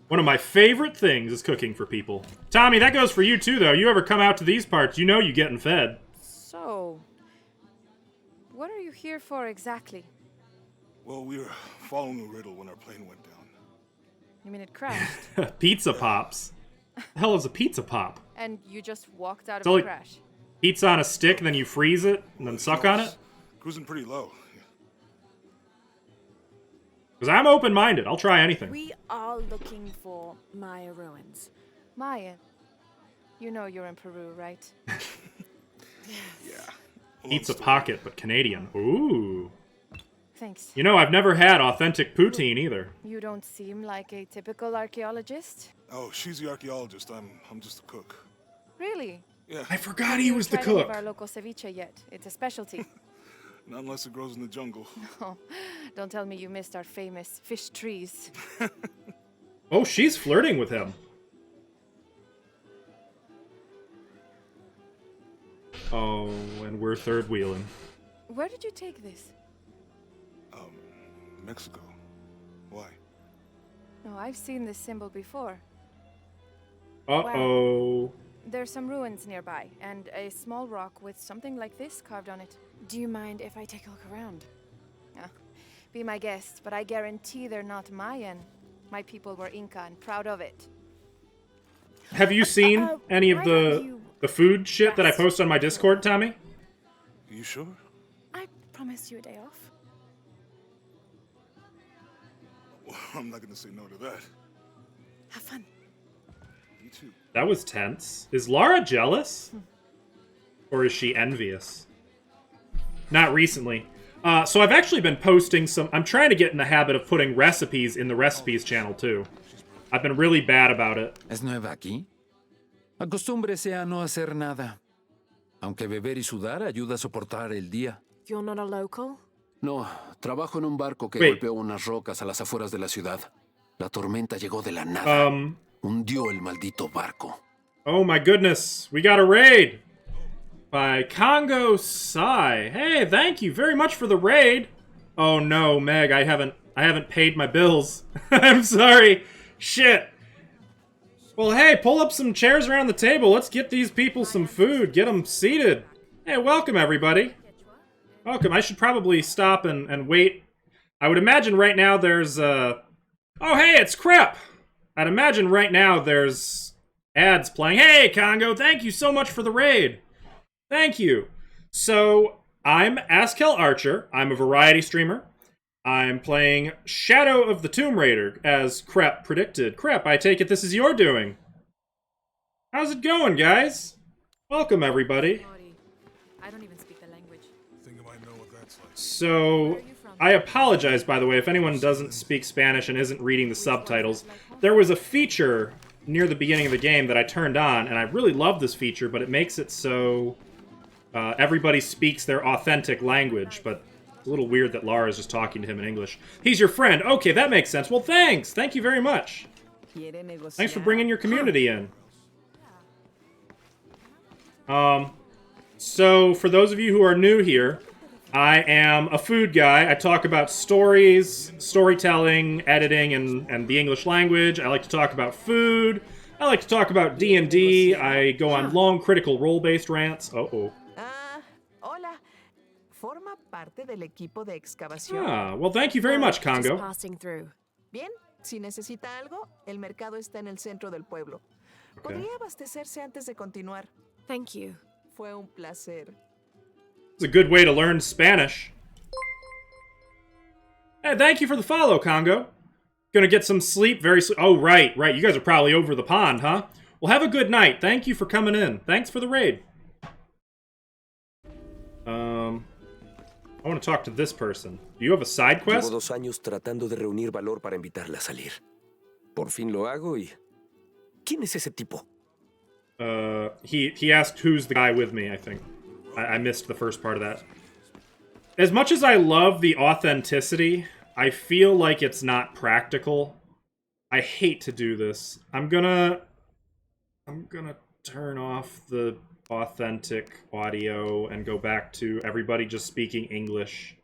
One of my favorite things is cooking for people. Tommy, that goes for you too, though. You ever come out to these parts, you know you're getting fed. So, what are you here for exactly? Well, we were following a riddle when our plane went down. You mean it crashed? Pizza pops. The hell is a pizza pop? And you just walked out of So, the like, crash? Pizza on a stick, and then you freeze it, and then suck on it? Cruising pretty low. Because I'm open-minded. I'll try anything. We are looking for Maya ruins. Maya, you know you're in Peru, right? Yeah. Pizza pocket, but Canadian. Ooh. Thanks. You know, I've never had authentic poutine either. You don't seem like a typical archaeologist. Oh, she's the archaeologist. I'm just a cook. Really? Yeah. I forgot he was the Tried any of cook. our local ceviche yet? It's a specialty. Not unless it grows in the jungle. Oh, don't tell me you missed our famous fish trees. Oh, she's flirting with him. Oh, and we're third wheeling. Where did you take this? Mexico. Why? No, I've seen this symbol before. Uh-oh. There's some ruins nearby, and a small rock with something like this carved on it. Do you mind if I take a look around? Be my guest, but I guarantee they're not Mayan. My people were Inca and proud of it. Have you seen any of the food shit that I post on my Discord, Tommy? You sure? I promised you a day off. Well, I'm not gonna say no to that. Have fun. You too. That was tense. Is Lara jealous? Or is she envious? Not recently. So I've actually been posting some... I'm trying to get in the habit of putting recipes in the recipes channel, too. I've been really bad about it. ¿Es nueva aquí? Acostúmbrese a no hacer nada. Aunque beber y sudar ayuda a soportar el día. You're not a local? No, trabajo en un barco que Wait. golpeó unas rocas a las afueras de la ciudad. La tormenta llegó de la nada. Hundió el maldito barco. Oh my goodness, we got a raid by Congo Sai. Hey, thank you very much for the raid. Oh no, Meg, I haven't paid my bills. I'm sorry. Shit. Well, hey, pull up some chairs around the table. Let's get these people some food. Get them seated. Hey, welcome everybody. Welcome. I should probably stop and wait. I would imagine right now there's oh hey, it's Crep. I'd imagine right now there's ads playing. Hey, Congo, thank you so much for the raid. Thank you. So, I'm Askel Archer. I'm a variety streamer. I'm playing Shadow of the Tomb Raider, as Crep predicted. Crep, I take it this is your doing. How's it going, guys? Welcome, everybody. I don't even speak the language. Think I might know what that's like. So, I apologize, by the way, if anyone doesn't speak Spanish and isn't reading the subtitles. There was a feature near the beginning of the game that I turned on, and I really love this feature, but it makes it so everybody speaks their authentic language, but it's a little weird that Lara is just talking to him in English. He's your friend. Okay, that makes sense. Well, thanks. Thank you very much. Thanks for bringing your community in. So, for those of you who are new here, I am a food guy. I talk about stories, storytelling, editing, and the English language. I like to talk about food. I like to talk about D&D. I go on long critical role-based rants. Uh-oh. Hola. Forma parte del equipo de excavación. Ah, well, thank you very much, Congo. Just passing through. Bien, si necesita algo, el mercado está en el centro del pueblo. Podría abastecerse antes de continuar. Thank you. Fue un placer. It's a good way to learn Spanish. Hey, thank you for the follow, Congo. Gonna get some sleep very soon. Oh, right. You guys are probably over the pond, huh? Well, have a good night. Thank you for coming in. Thanks for the raid. I want to talk to this person. Do you have a side quest? Llevo 2 años tratando de reunir valor para invitarla a salir. Por fin lo hago y... ¿Quién es ese tipo? He asked who's the guy with me, I think. I missed the first part of that. As much as I love the authenticity, I feel like it's not practical. I hate to do this. I'm gonna turn off the authentic audio and go back to everybody just speaking English.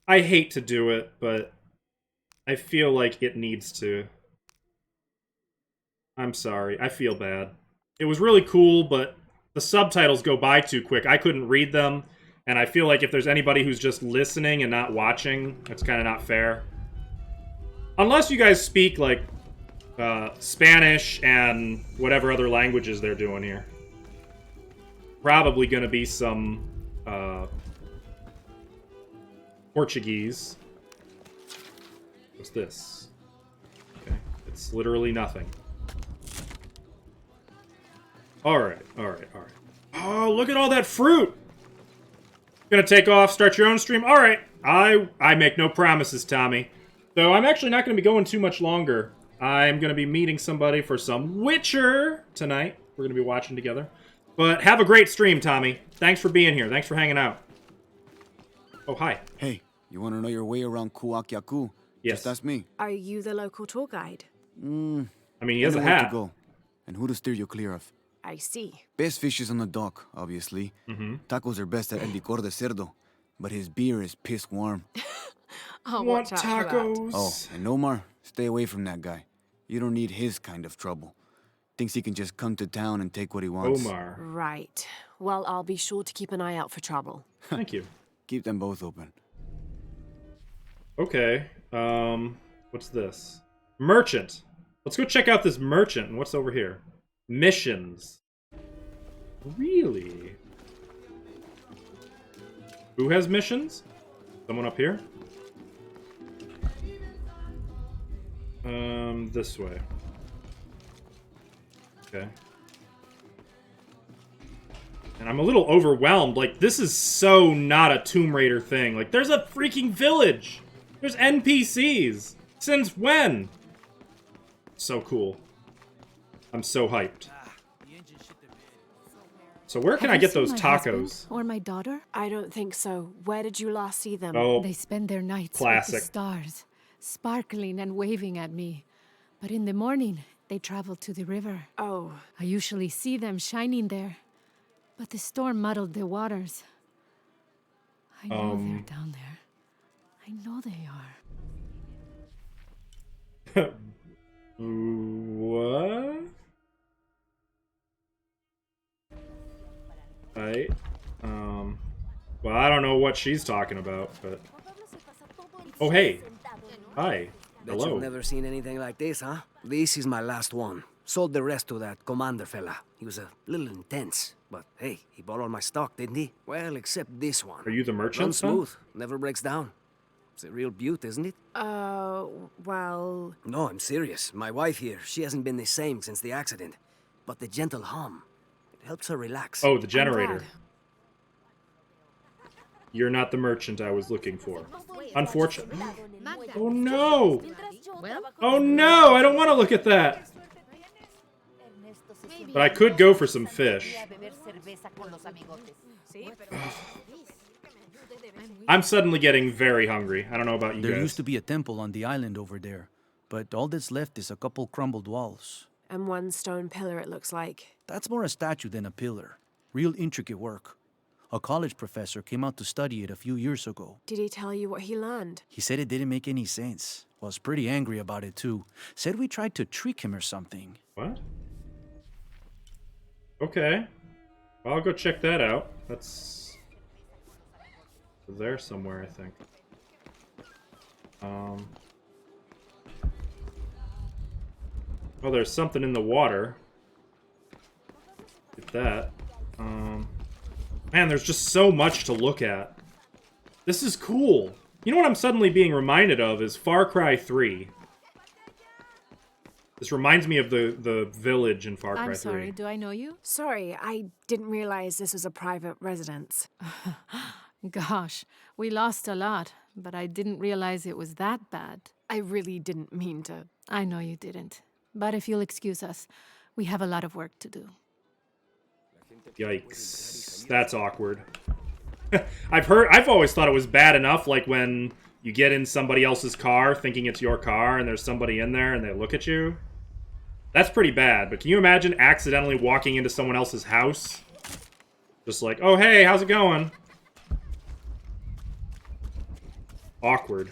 I hate to do it, but I feel like it needs to. I'm sorry. I feel bad. It was really cool, but the subtitles go by too quick. I couldn't read them, and I feel like if there's anybody who's just listening and not watching, it's kind of not fair. Unless you guys speak, like, Spanish and whatever other languages they're doing here. Probably gonna be some, Portuguese. What's this? Okay, it's literally nothing. Alright. Oh, look at all that fruit! Gonna take off, start your own stream? Alright, I make no promises, Tommy. Though I'm actually not gonna be going too much longer. I'm gonna be meeting somebody for some Witcher tonight. We're gonna be watching together. But have a great stream, Tommy. Thanks for being here. Thanks for hanging out. Oh, hi. Hey, you wanna know your way around Kuakyaku? Yes. Just ask me. Are you the local tour guide? I mean, he has I a know where hat. to go, and who to steer you clear of. I see. Best fish is on the dock, obviously. Tacos are best at El Licor de Cerdo, but his beer is piss warm. I'll Want watch out for tacos? that. Oh, and Omar, stay away from that guy. You don't need his kind of trouble. Thinks he can just come to town and take what he wants. Omar. Right. Well, I'll be sure to keep an eye out for trouble. Thank you. Keep them both open. Okay. What's this? Merchant. Let's go check out this merchant. And what's over here? Missions. Really? Who has missions? Someone up here? This way. Okay. And I'm a little overwhelmed. Like, this is so not a Tomb Raider thing. Like, there's a freaking village! There's NPCs! Since when? So cool. I'm so hyped. So where can I get those tacos? Or my daughter? I don't think so. Where did you last see them? Oh, They spend their nights with classic. the stars, sparkling and waving at me. But in the morning, They travel to the river. Oh. I usually see them shining there. But the storm muddled the waters. I know they're down there. I know they are. What? Well, I don't know what she's talking about, but... Oh, hey. Hi. Bet Hello. you've never seen anything like this, huh? This is my last one. Sold the rest to that commander fella. He was a little intense, but hey, he bought all my stock, didn't he? Well, except this one. Are you the merchant, Runs son? smooth, never breaks down. It's a real beaut, isn't it? Well... No, I'm serious. My wife here, she hasn't been the same since the accident. But the gentle hum, it helps her relax. Oh, the generator. You're not the merchant I was looking for. Unfortunately. Oh no! Oh no! I don't want to look at that! But I could go for some fish. I'm suddenly getting very hungry. I don't know about you There guys. used to be a temple on the island over there, but all that's left is a couple crumbled walls. And one stone pillar, it looks like. That's more a statue than a pillar. Real intricate work. A college professor came out to study it a few years ago. Did he tell you what he learned? He said it didn't make any sense. Was pretty angry about it too. Said we tried to trick him or something. What? Okay. Well, I'll go check that out. That's there somewhere, I think. Well, there's something in the water. Get that. Man, there's just so much to look at. This is cool. You know what I'm suddenly being reminded of is Far Cry 3. This reminds me of the village in Far Cry 3. I'm sorry, do I know you? Sorry, I didn't realize this was a private residence. Gosh, we lost a lot, but I didn't realize it was that bad. I really didn't mean to. I know you didn't. But if you'll excuse us, we have a lot of work to do. Yikes. That's awkward. I've always thought it was bad enough, like when you get in somebody else's car thinking it's your car and there's somebody in there and they look at you. That's pretty bad, but can you imagine accidentally walking into someone else's house? Just like, oh hey, how's it going? Awkward.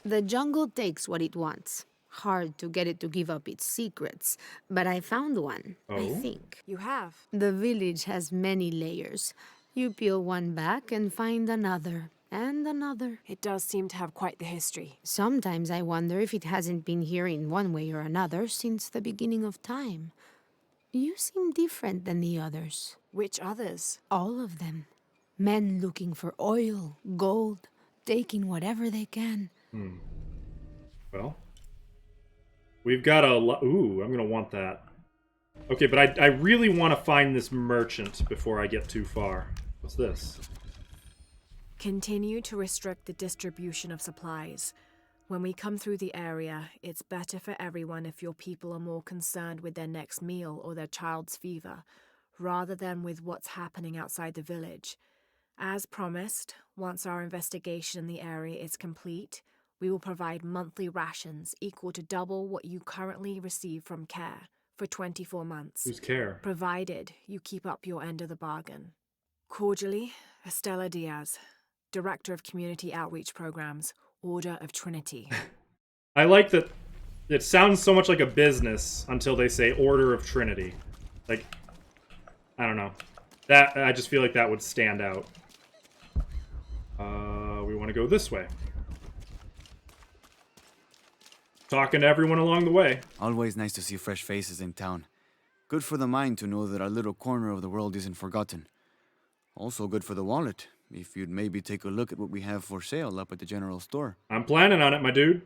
The jungle takes what it wants. Hard to get it to give up its secrets, but I found one, I think. You have? The village has many layers. You peel one back and find another, and another. It does seem to have quite the history. Sometimes I wonder if it hasn't been here in one way or another since the beginning of time. You seem different than the others. Which others? All of them. Men looking for oil, gold, taking whatever they can. Well, we've got a lot. Ooh, I'm gonna want that. Okay, but I really want to find this merchant before I get too far. What's this? Continue to restrict the distribution of supplies. When we come through the area, it's better for everyone if your people are more concerned with their next meal or their child's fever, rather than with what's happening outside the village. As promised, once our investigation in the area is complete, we will provide monthly rations equal to double what you currently receive from CARE for 24 months. Who's CARE? Provided you keep up your end of the bargain. Cordially, Estela Diaz, Director of Community Outreach Programs, Order of Trinity. I like that it sounds so much like a business until they say Order of Trinity. Like, I don't know. That I just feel like that would stand out. We want to go this way. Talking to everyone along the way. Always nice to see fresh faces in town. Good for the mind to know that our little corner of the world isn't forgotten. Also good for the wallet, if you'd maybe take a look at what we have for sale up at the general store. I'm planning on it, my dude.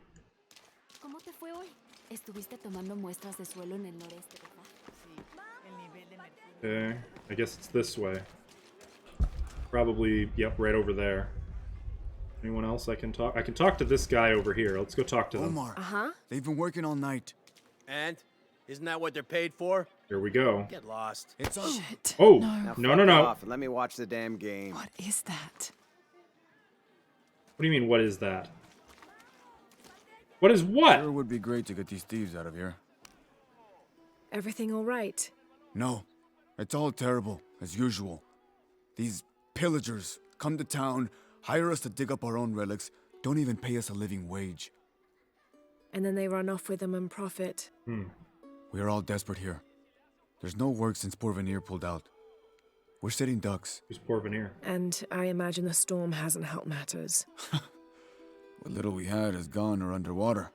¿Cómo te fue hoy? Estuviste tomando muestras de suelo en el noreste, ¿verdad? Okay, I guess it's this way. Probably, yep, right over there. Anyone else I can talk? I can talk to this guy over here. Let's go talk to them. Omar, they've been working all night. And? Isn't that what they're paid for? Here we go. Get lost. It's on. Shit. Oh, Now no, fuck no, no. off and let me watch the damn game. What is that? What do you mean, what is that? What is what? Sure would be great to get these thieves out of here. Everything all right? No, it's all terrible, as usual. These pillagers come to town, hire us to dig up our own relics, don't even pay us a living wage. And then they run off with them and profit. We are all desperate here. There's no work since Porvenir pulled out. We're sitting ducks. Who's Porvenir? And I imagine the storm hasn't helped matters. What little we had is gone or underwater.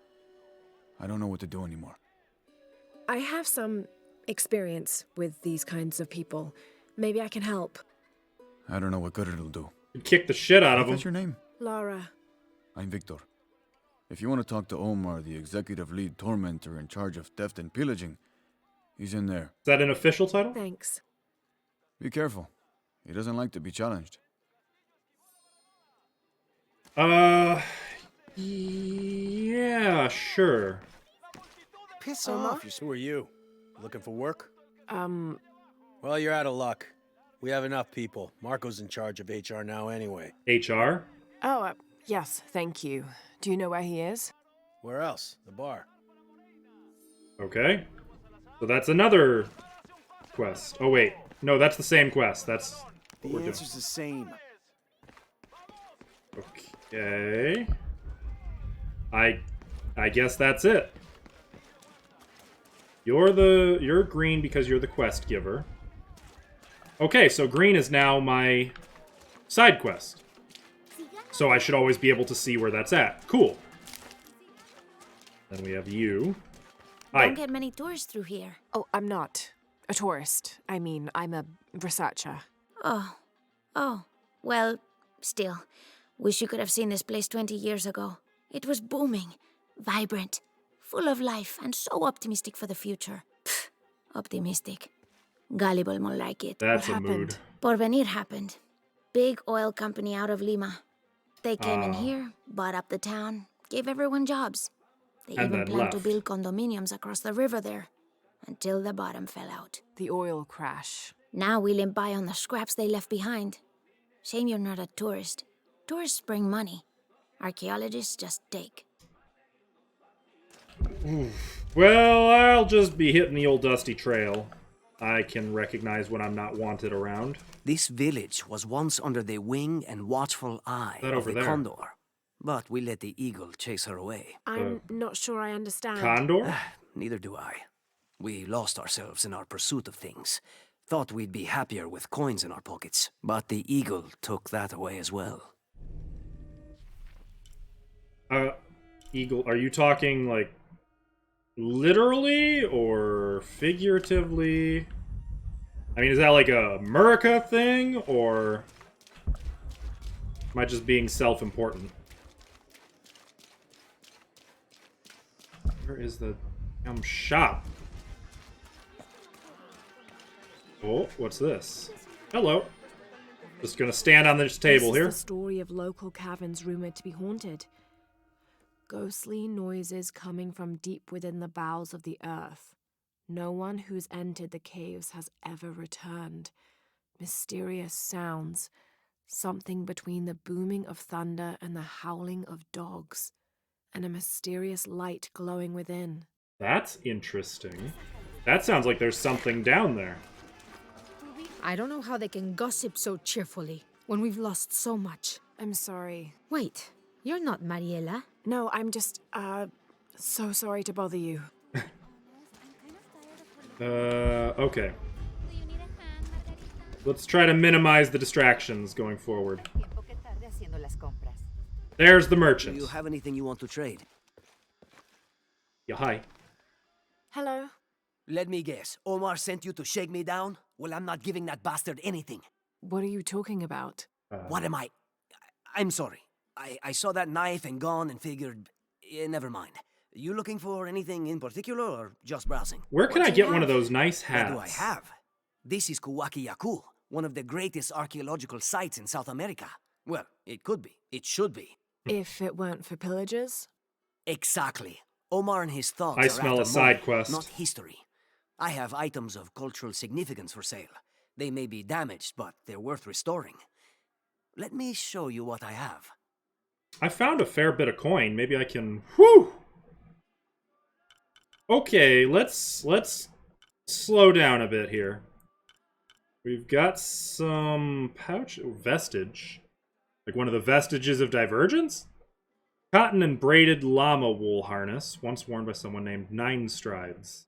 I don't know what to do anymore. I have some experience with these kinds of people. Maybe I can help. I don't know what good it'll do. You'd kick the shit out of him. What's your name? Lara. I'm Victor. If you want to talk to Omar, the executive lead tormentor in charge of theft and pillaging, he's in there. Is that an official title? Thanks. Be careful. He doesn't like to be challenged. Yeah, sure. Piss off. Who are you? Looking for work? Well, you're out of luck. We have enough people. Marco's in charge of HR now anyway. HR? Oh, yes, thank you. Do you know where he is? Where else? The bar. Okay. So that's another quest. Oh, wait. No, that's the same quest. That's what we're doing. The same. Okay. I guess that's it. You're green because you're the quest giver. Okay, so green is now my side quest. So I should always be able to see where that's at. Cool. Then we have you. Hi. Don't get many tourists through here. Oh, I'm not a tourist. I mean, I'm a researcher. Oh. Well, still. Wish you could have seen this place 20 years ago. It was booming, vibrant, full of life, and so optimistic for the future. Pfft, optimistic. Gullible more like it. That's a mood. Porvenir happened. Big oil company out of Lima. They came in here, bought up the town, gave everyone jobs. They And even then planned to left. build condominiums across the river there. Until the bottom fell out. The oil crash. Now we limp by on the scraps they left behind. Shame you're not a tourist. Tourists bring money. Archaeologists just take. Well, I'll just be hitting the old dusty trail. I can recognize when I'm not wanted around. This village was once under the wing and watchful eye That of over the there. Condor. But we let the eagle chase her away. I'm not sure I understand. Condor? Neither do I. We lost ourselves in our pursuit of things. Thought we'd be happier with coins in our pockets. But the eagle took that away as well. Eagle, are you talking, like, literally or figuratively? I mean, is that like a America thing, or am I just being self-important? Where is the shop? Oh, what's this? Hello. Just gonna stand on this table This is here. the story of local caverns rumored to be haunted. Ghostly noises coming from deep within the bowels of the earth. No one who's entered the caves has ever returned. Mysterious sounds. Something between the booming of thunder and the howling of dogs. And a mysterious light glowing within. That's interesting. That sounds like there's something down there. I don't know how they can gossip so cheerfully when we've lost so much. I'm sorry. Wait, you're not Mariela. No, I'm just, so sorry to bother you. Okay. Let's try to minimize the distractions going forward. There's the merchant. Do you have anything you want to trade? Yeah, hi. Hello? Let me guess. Omar sent you to shake me down? Well, I'm not giving that bastard anything. What are you talking about? What am I? I'm sorry. I saw that knife and gun and figured... never mind. You looking for anything in particular or just browsing? Where can I get one of those nice hats? What do I have? This is Kuwaki Yaku, one of the greatest archaeological sites in South America. Well, it could be. It should be. If it weren't for pillagers? Exactly. Omar and his thugs I are smell after a side money, quest. not history. I have items of cultural significance for sale. They may be damaged, but they're worth restoring. Let me show you what I have. I found a fair bit of coin. Maybe I can... Whew! Okay, let's slow down a bit here. We've got some pouch vestige. Like one of the vestiges of Divergence? Cotton and braided llama wool harness, once worn by someone named Nine Strides.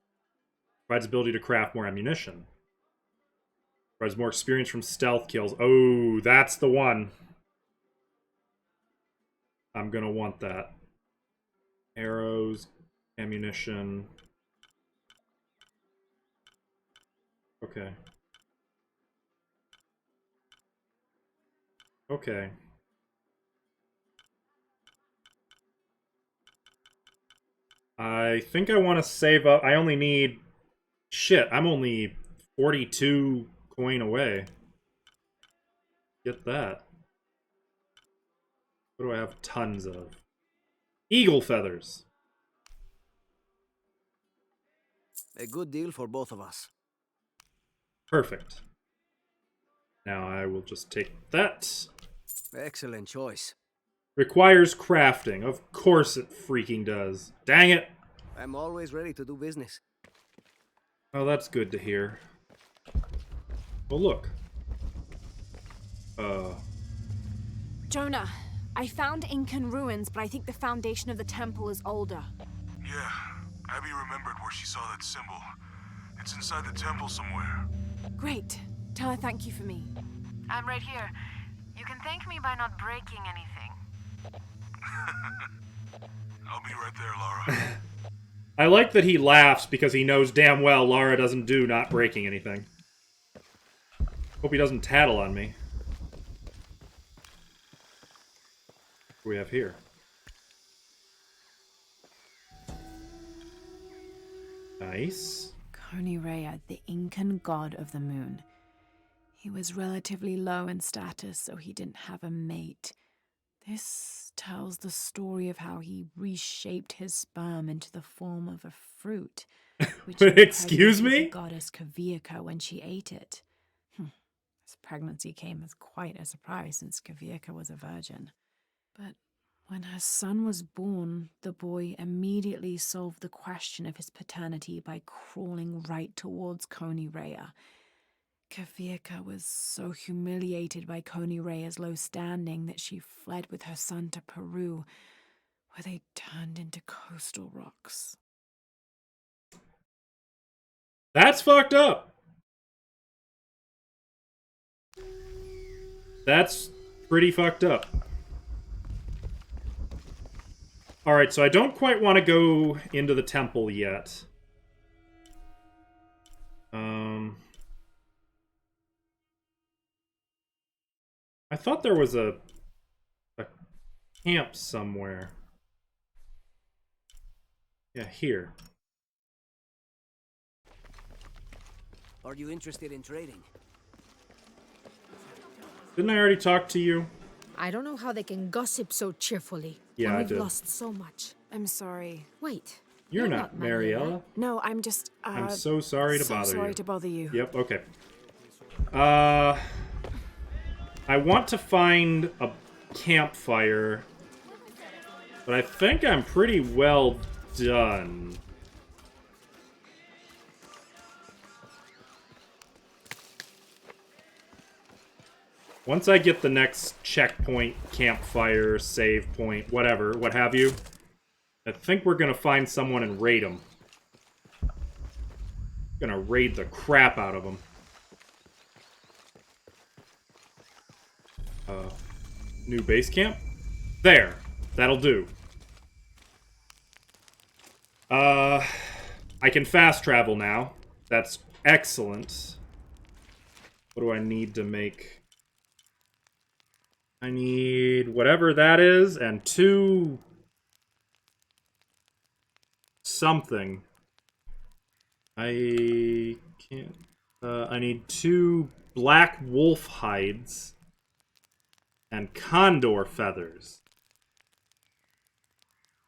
Provides ability to craft more ammunition. Provides more experience from stealth kills. Oh, that's the one. I'm gonna want that. Arrows, ammunition. Okay. Okay. I think I want to save up. I only need... Shit, I'm only 42 coin away. Get that. What do I have tons of? Eagle feathers. A good deal for both of us. Perfect. Now I will just take that. Excellent choice. Requires crafting. Of course it freaking does. Dang it. I'm always ready to do business. Oh, that's good to hear. Well, look. Jonah, I found Incan ruins, but I think the foundation of the temple is older. Yeah, Abby remembered where she saw that symbol. It's inside the temple somewhere. Great. Tell her thank you for me. I'm right here. You can thank me by not breaking anything. I'll be right there, Lara. I like that he laughs because he knows damn well Lara doesn't do not breaking anything. Hope he doesn't tattle on me. What do we have here? Nice. Konirea, the Incan god of the moon. He was relatively low in status, so he didn't have a mate. This tells the story of how he reshaped his sperm into the form of a fruit. Which Excuse me? the goddess Kavika when she ate it. His pregnancy came as quite a surprise since Kavika was a virgin. But when her son was born, the boy immediately solved the question of his paternity by crawling right towards Konirea. Kavika was so humiliated by Konirea's low standing that she fled with her son to Peru, where they turned into coastal rocks. That's fucked up. That's pretty fucked up. Alright, so I don't quite want to go into the temple yet. I thought there was a camp somewhere. Yeah, here. Are you interested in trading? Didn't I already talk to you? I don't know how they can gossip so cheerfully. Yeah, when I we've did. lost so much. I'm sorry. Wait. You're not Mariella. No, I'm just, I'm so sorry to so bother you. sorry to bother you. Yep, okay. I want to find a campfire, but I think I'm pretty well done. Once I get the next checkpoint, campfire, save point, whatever, what have you, I think we're gonna find someone and raid them. Gonna raid the crap out of them. New base camp? There. That'll do. I can fast travel now. That's excellent. What do I need to make? I need whatever that is, and 2... something. I can't... I need 2 black wolf hides. And condor feathers.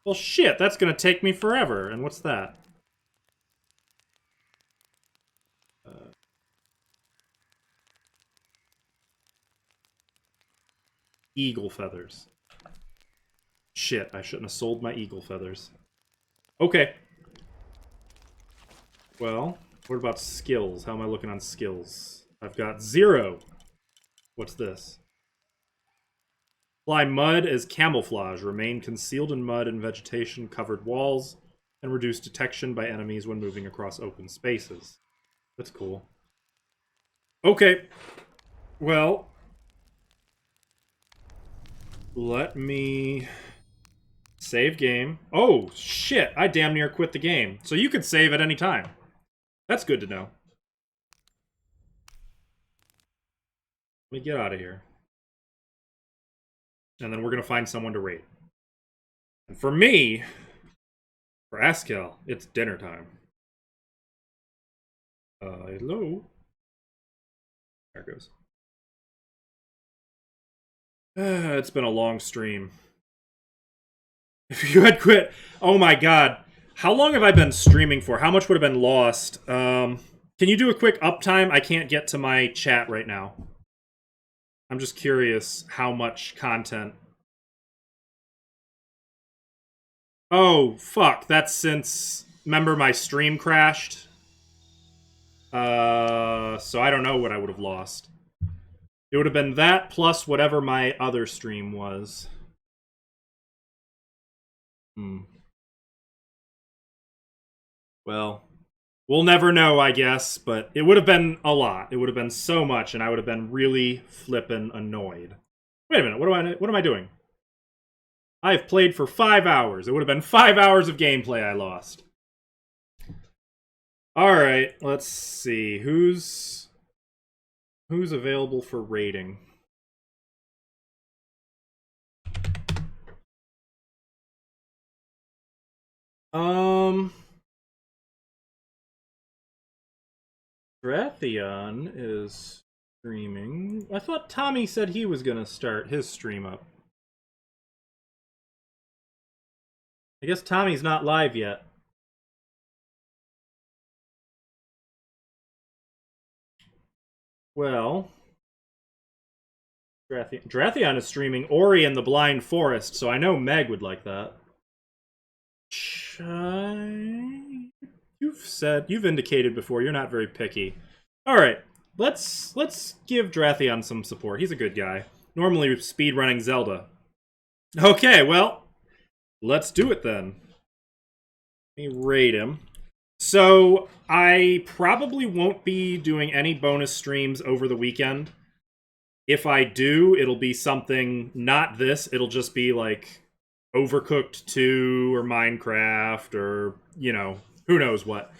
Well, shit, that's gonna take me forever. And what's that? Eagle feathers. Shit, I shouldn't have sold my eagle feathers. Okay. Well, what about skills? How am I looking on skills? I've got 0. What's this? Apply mud as camouflage. Remain concealed in mud and vegetation-covered walls, and reduce detection by enemies when moving across open spaces. That's cool. Okay. Well, let me save game. Oh, shit. I damn near quit the game. So you could save at any time. That's good to know. Let me get out of here. And then we're going to find someone to raid. And for me, for Askel, it's dinner time. Hello? There it goes. It's been a long stream. If you had quit... Oh my god. How long have I been streaming for? How much would have been lost? Can you do a quick uptime? I can't get to my chat right now. I'm just curious how much content... Oh, fuck. That's since... Remember my stream crashed? So I don't know what I would have lost. It would have been that plus whatever my other stream was. Well, we'll never know, I guess, but it would have been a lot. It would have been so much, and I would have been really flippin' annoyed. Wait a minute, what am I doing? I've played for 5 hours. It would have been 5 hours of gameplay I lost. Alright, let's see. Who's available for raiding? Rathion is streaming. I thought Tommy said he was gonna start his stream up. I guess Tommy's not live yet. Well, Drathion is streaming Ori and the Blind Forest, so I know Meg would like that. You've indicated before you're not very picky. Alright, let's give Drathion some support. He's a good guy. Normally speedrunning Zelda. Okay, well, let's do it then. Let me raid him. So, I probably won't be doing any bonus streams over the weekend. If I do, it'll be something, not this, it'll just be like Overcooked 2 or Minecraft or, you know, who knows what.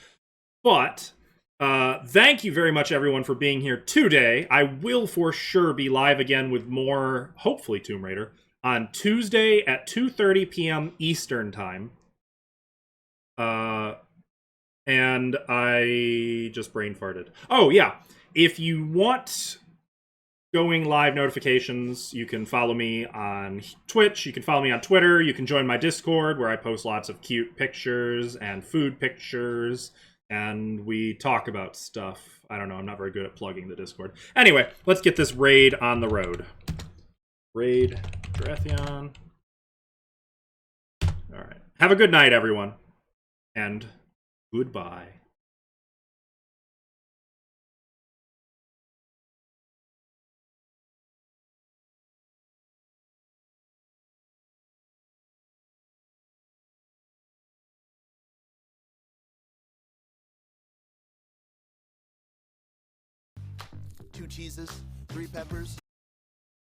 But, thank you very much everyone for being here today. I will for sure be live again with more, hopefully Tomb Raider, on Tuesday at 2:30 p.m. Eastern Time. And I just brain farted. Oh, yeah. If you want going live notifications, you can follow me on Twitch, you can follow me on Twitter, you can join my Discord where I post lots of cute pictures and food pictures, and we talk about stuff. I don't know, I'm not very good at plugging the Discord. Anyway, let's get this raid on the road. Raid Drathion. Alright. Have a good night, everyone. And goodbye. Two cheeses, 3 peppers.